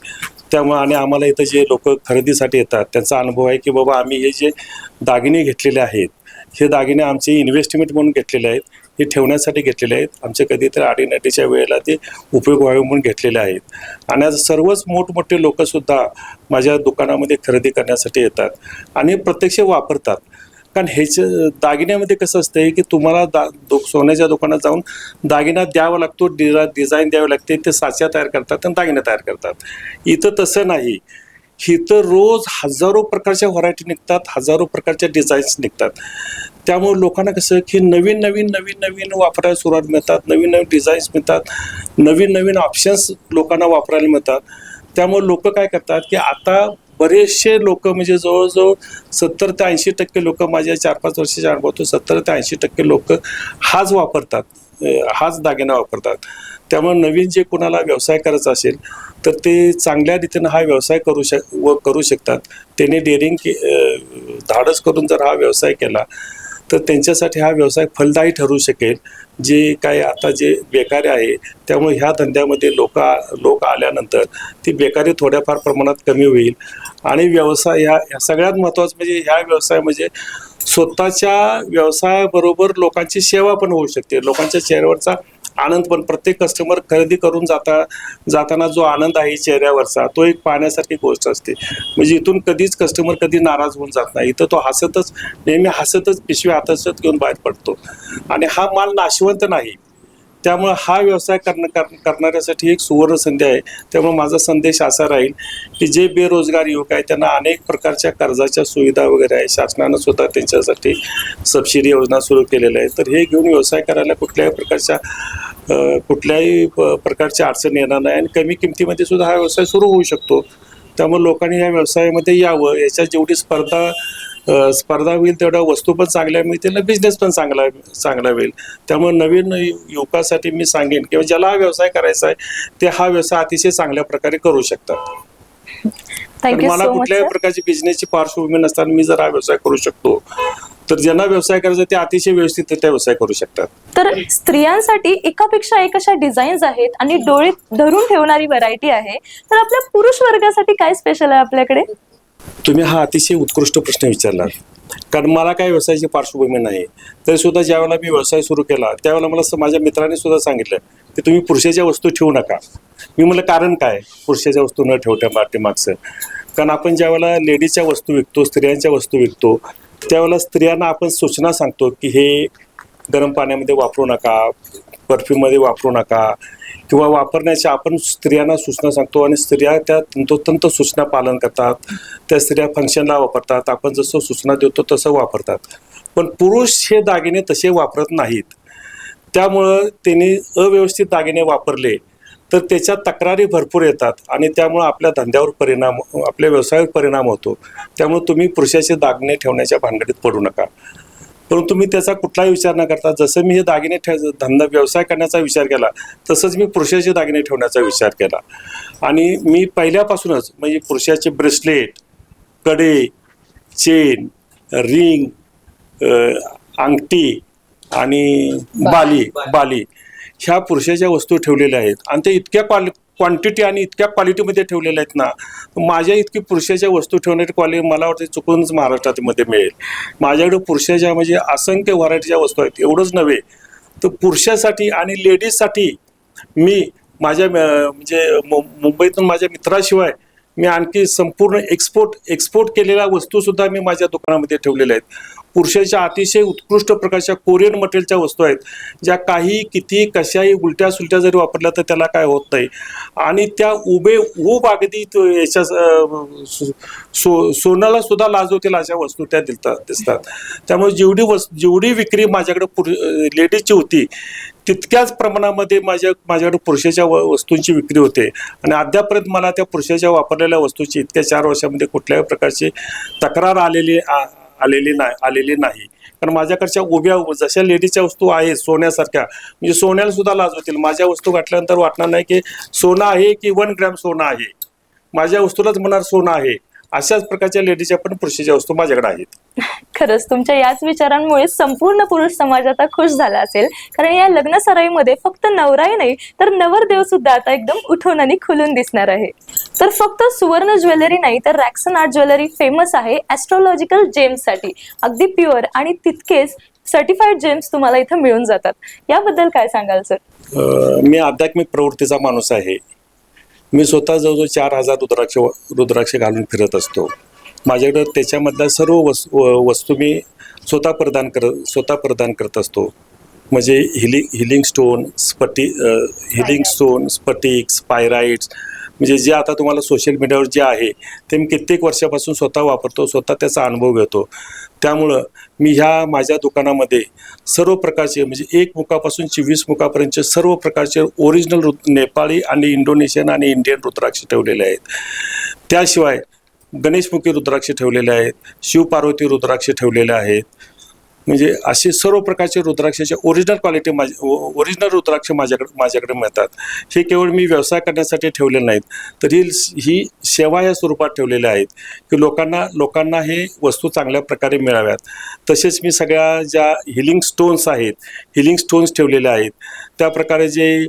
त्यामुळे आणि आम्हाला इथं जे लोक खरेदीसाठी येतात त्यांचा अनुभव आहे की बाबा आम्ही हे जे दागिने घेतलेले आहेत, हे दागिने आमचे इन्व्हेस्टमेंट म्हणून घेतलेले आहेत, हे ठेवण्यासाठी घेतलेले आहेत, आमचे कधीतरी अडीनडीच्या वेळेला ते उपयोग व्हावे म्हणून घेतलेले आहेत. आणि आज सर्वच मोठमोठे लोकंसुद्धा माझ्या दुकानामध्ये खरेदी करण्यासाठी येतात आणि प्रत्यक्ष वापरतात. कारण ह्याच्या दागिन्यामध्ये कसं असतं की तुम्हाला सोन्याच्या दुकानात जाऊन दागिना द्यावा लागतो, डिझाईन द्यावी लागते, ते साच्या तयार करतात आणि दागिने तयार करतात. इथं तसं नाही. इथं रोज हजारो प्रकारच्या व्हरायटी निघतात, हजारो प्रकारच्या डिझाईन्स निघतात. त्यामुळे लोकांना कसं की नवीन नवीन वापरायला सुरुवात मिळतात, नवीन नवीन डिझाईन्स मिळतात, नवीन नवीन ऑप्शन्स लोकांना वापरायला मिळतात. त्यामुळे लोक काय करतात की आता बरेचसे लोक म्हणजे जवळजवळ 70 ते 80% लोक माझ्या 4-5 वर्षाच्या अनुभवातून 70 ते 80% लोक हाच वापरतात, हाच दागिना वापरतात. त्यामुळे नवीन जे कोणाला व्यवसाय करायचा असेल तर ते चांगल्या रीतीनं हा व्यवसाय करू शकतात. त्यांनी धाडस करून जर हा व्यवसाय केला तर त्यांच्यासाठी हा व्यवसाय फलदायी ठरू शकेल. जे काय आता जे बेकारी आहे त्यामुळे ह्या धंद्यामध्ये लोक आल्यानंतर ती बेकारी थोड्याफार प्रमाणात कमी होईल. आणि व्यवसाय ह्या सगळ्यात महत्त्वाचं म्हणजे ह्या व्यवसाय म्हणजे स्वतःच्या व्यवसायाबरोबर लोकांची सेवा पण होऊ शकते. लोकांच्या चेहऱ्यावरचा आनंद पण, प्रत्येक कस्टमर खरेदी करून जाताना जो आनंद आहे चेहऱ्यावरचा तो एक पाहण्यासारखी गोष्ट असते. म्हणजे इथून कधीच कस्टमर कधी नाराज होऊन जात नाही. इथं तो नेहमी हसतच पिशवी हातात घेऊन बाहेर पडतो. आणि हा माल नाशवंत नाही. त्यामुळे हा व्यवसाय करणाऱ्यासाठी एक सुवर्ण संधी आहे. त्यामुळे माझा संदेश असा राहील की जे बेरोजगार युवक आहेत त्यांना अनेक प्रकारच्या कर्जाच्या सुविधा वगैरे आहे. शासनानं सुद्धा त्यांच्यासाठी सबसिडी योजना सुरू केलेल्या आहे. तर हे घेऊन व्यवसाय करायला कुठल्याही प्रकारची अडचण येणार नाही आणि कमी किमतीमध्ये सुद्धा हा व्यवसाय सुरू होऊ शकतो. त्यामुळे लोकांनी या व्यवसायामध्ये यावं. याच्यात जेवढी स्पर्धा होईल तेवढ्या वस्तू पण चांगल्या मिळतील, बिझनेस पण चांगला होईल. त्यामुळे नवीन युवकासाठी मी सांगेन किंवा ज्याला हा व्यवसाय करायचा आहे ते हा व्यवसाय अतिशय चांगल्या प्रकारे करू शकतात. थँक्यू मला सो मच कुठल्याही प्रकारची बिझनेसची पार्श्वभूमी नसताना मी जर हा व्यवसाय करू शकतो तर ज्यांना व्यवसाय करायचा ते अतिशय व्यवस्थितरित्या व्यवसाय करू शकतात. तर स्त्रियांसाठी एकापेक्षा एक अशा डिझाईन्स आहेत आणि डोळे धरून ठेवणारी व्हरायटी आहे. तर आपल्या पुरुष वर्गासाठी काय स्पेशल आहे आपल्याकडे? तुम्ही हा अतिशय उत्कृष्ट प्रश्न विचारला. कारण मला काय व्यवसायाची पार्श्वभूमी नाही. तरी सुद्धा ज्यावेळेला मी व्यवसाय सुरू केला त्यावेळेला मला माझ्या मित्राने सुद्धा सांगितलं की तुम्ही पुरुषाच्या वस्तू ठेवू नका. मी म्हटलं कारण काय पुरुषाच्या वस्तू न ठेवत्या मागचं? कारण आपण ज्यावेळेला लेडीजच्या वस्तू विकतो, स्त्रियांच्या वस्तू विकतो त्यावेळेला स्त्रियांना आपण सूचना सांगतो की हे गरम पाण्यामध्ये वापरू नका, परफ्यूममध्ये वापरू नका किंवा वापरण्याच्या आपण स्त्रियांना सूचना सांगतो आणि स्त्रिया त्या तंतोतंत सूचना पालन करतात. त्या स्त्रिया फंक्शनला वापरतात, आपण जसं सूचना देतो तसं वापरतात. पण पुरुष हे दागिने तसे वापरत नाहीत. त्यामुळं त्यांनी अव्यवस्थित दागिने वापरले तर त्याच्या तक्रारी भरपूर येतात आणि त्यामुळं आपल्या धंद्यावर आपल्या व्यवसायावर परिणाम होतो. त्यामुळे तुम्ही पुरुषाचे दागिने ठेवण्याच्या भानगडीत पडू नका. परंतु तुम्ही त्याचा कुठलाही विचार न करता जसं मी हे दागिने व्यवसाय करण्याचा विचार केला तसंच मी पुरुषाचे दागिने ठेवण्याचा विचार केला. आणि मी पहिल्यापासूनच म्हणजे पुरुषाचे ब्रेसलेट, कडे, चेन, रिंग, अंगठी आणि बाली ह्या पुरुषाच्या वस्तू ठेवलेल्या आहेत. आणि ते इतक्या क्वांटिटी आणि इतक्या क्वालिटीमध्ये ठेवलेल्या आहेत ना, माझ्या इतकी पुरुषाच्या वस्तू ठेवण्याची क्वालिटी मला वाटतं चुकूनच महाराष्ट्रामध्ये मिळेल. माझ्याकडे पुरुषाच्या म्हणजे असंख्य व्हरायटीच्या वस्तू आहेत. एवढंच नव्हे तर पुरुषासाठी आणि लेडीजसाठी मी माझ्या म्हणजे मुंबईतून माझ्या मित्राशिवाय मी आणखी संपूर्ण एक्सपोर्ट केलेल्या वस्तूसुद्धा मी माझ्या दुकानामध्ये ठेवलेल्या आहेत. पुरुषाच्या अतिशय उत्कृष्ट प्रकारच्या कोरियन मटेरियलच्या वस्तू आहेत ज्या काही किती कशाही उलट्या सुलट्या जरी वापरल्या तर त्याला काय होत नाही. आणि त्या उब अगदी याच्या सोन्याला सुद्धा लाजवतील अशा वस्तू त्या दिसतात. त्यामुळे जेवढी विक्री माझ्याकडे लेडीजची होती तितक्याच प्रमाणामध्ये माझ्याकडे पुरुषाच्या वस्तूंची विक्री होते. आणि अद्यापर्यंत मला त्या पुरुषाच्या वापरलेल्या वस्तूची इतक्या 4 वर्षामध्ये कुठल्याही प्रकारची तक्रार आलेली नाही. कारण माझ्याकडच्या उभ्या जशा लेडीजच्या वस्तू आहेत सोन्यासारख्या म्हणजे सोन्याला सुद्धा लाजवतील. माझ्या वस्तू घातल्यानंतर वाटणार नाही की सोनं आहे की 1 ग्रॅम सोनं आहे. माझ्या वस्तूलाच म्हणणार सोनं आहे अशाच प्रकारच्या लेडीजच्या पण पुरुषाच्या वस्तू माझ्याकडे आहेत. खरंच तुमच्या याच विचारांमुळे संपूर्ण पुरुष समाज आता खुश झाला असेल, कारण या लग्न सराईमध्ये फक्त नवराही नाही तर नवरदेव सुद्धा आता एकदम उठून आणि खुलून दिसणार आहे. तर फक्त सुवर्ण ज्वेलरी नाही तर रॅक्सन आर्ट ज्वेलरी फेमस आहे ॲस्ट्रोलॉजिकल जेम्ससाठी. अगदी प्युअर आणि तितकेच सर्टिफाईड जेम्स तुम्हाला इथं मिळून जातात. याबद्दल काय सांगाल सर? मी आध्यात्मिक प्रवृत्तीचा माणूस आहे. मी स्वतः जवळजवळ 4,000 रुद्राक्ष घालून फिरत असतो. माझ्याकडे त्याच्यामधल्या सर्व वस्तू मी स्वतः प्रदान करत असतो. म्हणजे हिलिंग स्टोन, स्फटिक, स्पायराइट्स, म्हणजे जे आता तुम्हाला सोशल मीडियावर जे आहे ते मी कित्येक वर्षापासून स्वतः वापरतो, स्वतः त्याचा अनुभव घेतो. त्यामुळं मी ह्या माझ्या दुकानामध्ये सर्व प्रकारचे म्हणजे 1 मुखापासून 20 मुखापर्यंतचे सर्व प्रकारचे ओरिजिनल नेपाळी आणि इंडोनेशियन आणि इंडियन रुद्राक्ष ठेवलेले आहेत. त्याशिवाय गणेशमुखी रुद्राक्ष ठेवलेले आहेत, शिवपार्वती रुद्राक्ष ठेवलेले आहेत. म्हणजे असे सर्व प्रकारचे रुद्राक्षाचे ओरिजिनल रुद्राक्ष माझ्याकडे मिळतात. हे केवळ मी व्यवसाय करण्यासाठी ठेवले नाहीत, तर ही सेवा या स्वरूपात ठेवलेल्या आहेत की लोकांना हे वस्तू चांगल्या प्रकारे मिळाव्यात. तसेच मी सगळ्या ज्या हिलिंग स्टोन्स ठेवलेल्या आहेत, त्या प्रकारे जे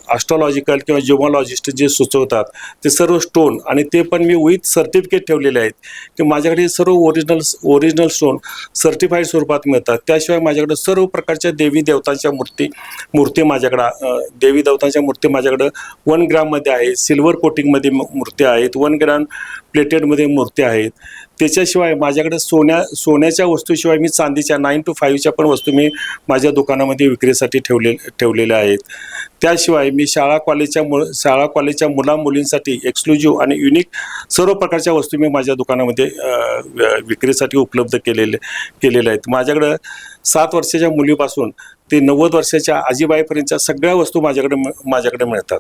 ॲस्ट्रॉलॉजिकल किंवा जिओमॉलॉजिस्ट जे सुचवतात ते सर्व स्टोन, आणि ते पण मी विथ सर्टिफिकेट ठेवलेले आहेत की माझ्याकडे सर्व ओरिजिनल स्टोन सर्टिफाईड स्वरूपात मिळतात. त्याशिवाय माझ्याकडे सर्व प्रकारच्या देवी देवतांच्या मूर्ती माझ्याकडं 1 ग्राममध्ये आहेत, सिल्वर कोटिंगमध्ये मूर्ती आहेत, 1 ग्राम प्लेटेडमध्ये मूर्ती आहेत. त्याच्याशिवाय माझ्याकडे सोन्याच्या वस्तूशिवाय मी चांदीच्या 9 to 5च्या पण वस्तू मी माझ्या दुकानामध्ये विक्रीसाठी ठेवलेल्या आहेत. त्याशिवाय मी शाळा कॉलेजच्या मुलांमुलींसाठी एक्सक्लुझिव्ह आणि युनिक सर्व प्रकारच्या वस्तू मी माझ्या दुकानामध्ये विक्रीसाठी उपलब्ध केलेल्या आहेत. माझ्याकडं 7 वर्षाच्या मुलीपासून ते 90 वर्षाच्या आजीबाईपर्यंतच्या सगळ्या वस्तू माझ्याकडे मिळतात.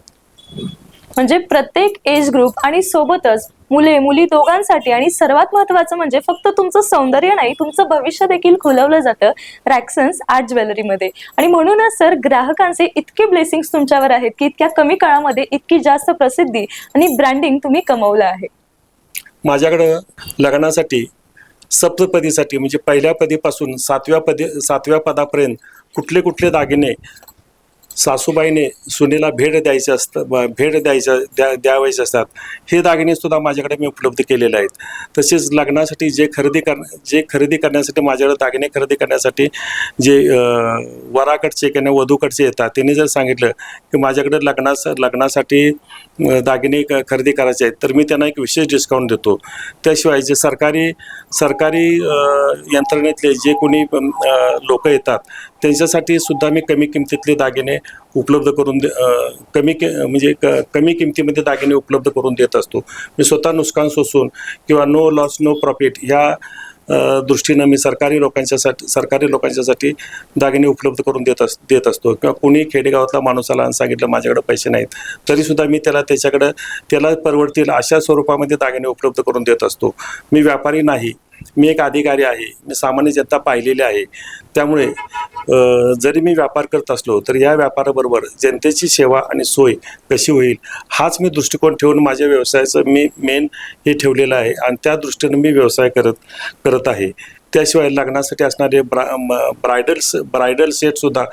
म्हणजे प्रत्येक एज ग्रुप आणि सोबतच मुली दोघांसाठी, आणि सर्वात महत्त्वाचं म्हणजे फक्त तुमचं सौंदर्य नाही, तुमचं भविष्य देखील खुलवलं जातं रॅक्सन्स आर्ट ज्वेलरीमध्ये. आणि म्हणूनच सर, ग्राहकांचे इतके ब्लेसिंग्स तुमच्यावर आहेत की इतक्या कमी काळामध्ये इतकी जास्त प्रसिद्धी आणि ब्रँडिंग तुम्ही कमवलं आहे. माझ्याकडं लग्नासाठी सप्तपदीसाठी म्हणजे पहिल्या पदीपासून 7व्या पदापर्यंत कुठले दागिने सासूबाईने सुनेला भेट द्यायचे असतात, हे दागिने सुद्धा माझ्याकडे मी उपलब्ध केलेले आहेत. तसेच लग्नासाठी जे खरेदी करण्यासाठी माझ्याकडे दागिने खरेदी करण्यासाठी जे वराकडचे किंवा वधूकडचे येतात, त्यांनी जर सांगितलं की माझ्याकडे लग्नासाठी दागिने खरेदी करायचे आहेत, तर मी त्यांना एक विशेष डिस्काउंट देतो. त्याशिवाय जे सरकारी यंत्रणेतले जे कोणी लोक येतात त्यांच्यासाठी सुद्धा मी कमी किमतीतले दागिने उपलब्ध करून कमी किमतीमध्ये दागिने उपलब्ध करून देत असतो. मी स्वतः नुकसान सोसून किंवा नो लॉस नो प्रॉफिट ह्या दृष्टीनं मी सरकारी लोकांच्यासाठी दागिने उपलब्ध करून देत असतो. किंवा कोणी खेडेगावातला माणूस आला आणि सांगितलं माझ्याकडे पैसे नाहीत, तरीसुद्धा मी त्याला परवडतील अशा स्वरूपामध्ये दागिने उपलब्ध करून देत असतो. मी व्यापारी नाही, मी एक अधिकारी आहे, मी सामान्य जनता पाहिलेली आहे. त्यामुळे जरी मी व्यापार करत असलो तर या व्यापाराबरोबर जनतेची सेवा आणि सोय कशी होईल हाच मी दृष्टिकोन ठेवून माझ्या व्यवसायाचं मी मेन हे ठेवलेलं आहे आणि त्या दृष्टीने मी व्यवसाय करत आहे. त्याशिवाय लग्नासाठी असणारे ब्रायडल सेटसुद्धा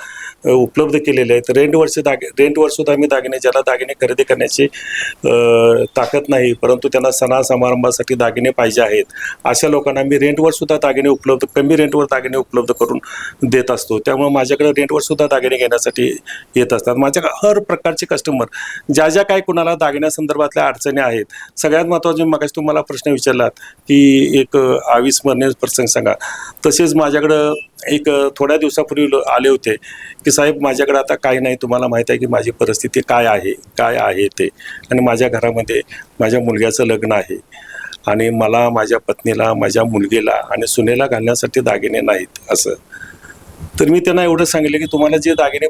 उपलब्ध केलेले आहेत. रेंटवर सुद्धा मी ज्याला दागिने खरेदी करण्याची ताकद नाही परंतु त्यांना सणा समारंभासाठी दागिने पाहिजे आहेत, अशा लोकांना मी कमी रेंटवर दागिने उपलब्ध करून देत असतो. त्यामुळे माझ्याकडे रेंटवर सुद्धा दागिने घेण्यासाठी येत असतात. माझ्याकडे हर प्रकारचे कस्टमर ज्या काय कुणाला दागिन्यासंदर्भातल्या अडचणी आहेत. सगळ्यात महत्त्वाचे मगाशी तुम्हाला प्रश्न विचारलात की एक अविस्मरणीय प्रसंग सांगा. तसेच माझ्याकडं एक थोड्या दिवसापूर्वी आले होते की साहेब माझ्याकडे आता काही नाही, तुम्हाला माहीत आहे की माझी परिस्थिती काय आहे ते, आणि माझ्या घरामध्ये माझ्या मुलग्याचं लग्न आहे आणि मला माझ्या पत्नीला माझ्या मुलगीला आणि सुनेला घालण्यासाठी दागिने नाहीत असं. तर मी त्यांना एवढं सांगितलं की तुम्हाला जे दागिने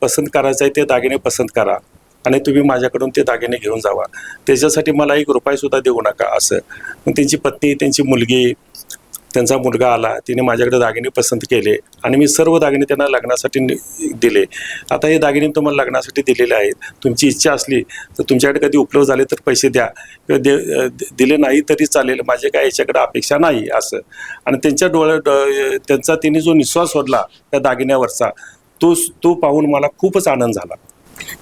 पसंत करायचं आहे ते दागिने पसंत करा आणि तुम्ही माझ्याकडून ते दागिने घेऊन जावा, त्याच्यासाठी मला ₹1 सुद्धा देऊ नका असं. मग त्यांची पत्नी त्यांची मुलगी त्यांचा मुलगा आला, तिने माझ्याकडे दागिने पसंत केले आणि मी सर्व दागिने त्यांना लग्नासाठी दिले. आता हे दागिने तुम्हाला लग्नासाठी दिलेले आहेत. तुमची इच्छा असली तर तुमच्याकडे कधी उपलब्ध झाले तर पैसे द्या किंवा दिले नाही तरी चालेल, माझे काय याच्याकडे अपेक्षा नाही असं. आणि त्यांच्या त्यांचा तिने जो निश्वास सोडला त्या दागिन्यावरचा तो पाहून मला खूपच आनंद झाला.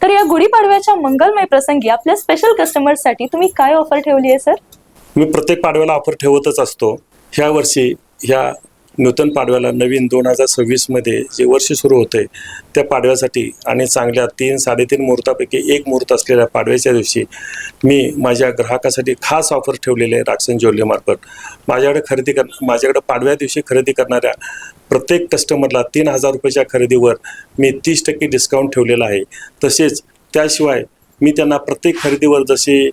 तर या गुढीपाडव्याच्या मंगलमय प्रसंगी आपल्या स्पेशल कस्टमर्ससाठी तुम्ही काय ऑफर ठेवली आहे सर? मी प्रत्येक पाडव्याला ऑफर ठेवतच असतो. ह्या वर्षी ह्या नूतन पाडव्याला नवीन 2026मध्ये जे वर्ष सुरू होते त्या पाडव्यासाठी आणि चांगल्या 3-3.5 मुहूर्तापैकी एक मुहूर्त असलेल्या पाडव्याच्या दिवशी मी माझ्या ग्राहकासाठी खास ऑफर ठेवलेले आहे राक्सन ज्वेलरीमार्फत. माझ्याकडे पाडव्या दिवशी खरेदी करणाऱ्या प्रत्येक कस्टमरला 3,000 रुपयाच्या खरेदीवर मी 30% डिस्काउंट ठेवलेला आहे. तसेच त्याशिवाय मी त्यांना प्रत्येक खरेदीवर जसे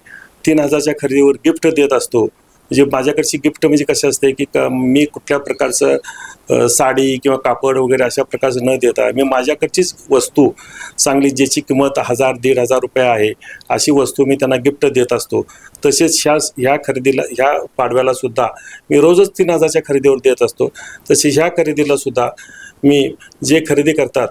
3,000च्या खरेदीवर गिफ्ट देत असतो. म्हणजे माझ्याकडची गिफ्ट म्हणजे कसे असते की मी कुठल्या प्रकारचं साडी किंवा कापड वगैरे अशा प्रकारचं न देता मी माझ्याकडचीच वस्तू चांगली ज्याची किंमत 1,000-1,500 रुपये आहे अशी वस्तू मी त्यांना गिफ्ट देत असतो. तसेच ह्या पाडव्याला सुद्धा मी रोजच 3,000च्या खरेदीवर देत असतो. तसेच ह्या खरेदीला सुद्धा मी जे खरेदी करतात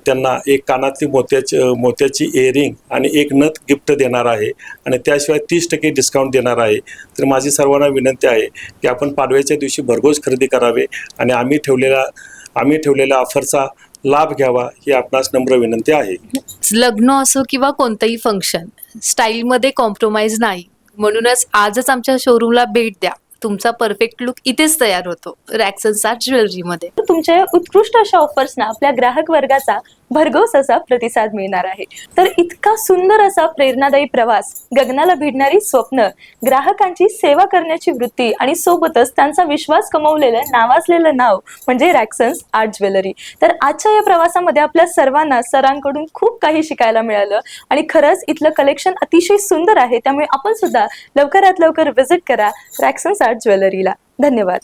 त्यांना एक कानातली मोत्याची इयरिंग आणि एक नथ गिफ्ट देणार आहे आणि त्याशिवाय 30% डिस्काउंट देणार आहे. तर माझी सर्वांना विनंती आहे की आपण पाडव्याच्या दिवशी भरघोस खरेदी करावे आणि आम्ही ठेवलेल्या ऑफरचा लाभ घ्यावा ही आपणास नम्र विनंती आहे. लग्न असो किंवा कोणतंही फंक्शन, स्टाईलमध्ये कॉम्प्रोमाइज नाही. म्हणूनच आजच आमच्या शोरूमला भेट द्या. तुमचा परफेक्ट लुक इथेच तयार होतो रॅक्सन सार्ज ज्वेलरीमध्ये. तुमच्या या उत्कृष्ट अशा ऑफर्सना आपल्या ग्राहक वर्गाचा भरघोस असा प्रतिसाद मिळणार आहे. तर इतका सुंदर असा प्रेरणादायी प्रवास, गगनाला भिडणारी स्वप्न, ग्राहकांची सेवा करण्याची वृत्ती आणि सोबतच त्यांचा विश्वास कमवलेलं नावाजलेलं नाव म्हणजे रॅक्सन आर्ट ज्वेलरी. तर आजच्या या प्रवासामध्ये आपल्या सर्वांना सरांकडून खूप काही शिकायला मिळालं आणि खरंच इथलं कलेक्शन अतिशय सुंदर आहे. त्यामुळे आपण सुद्धा लवकरात लवकर व्हिजिट करा रॅक्सन आर्ट ज्वेलरीला. धन्यवाद.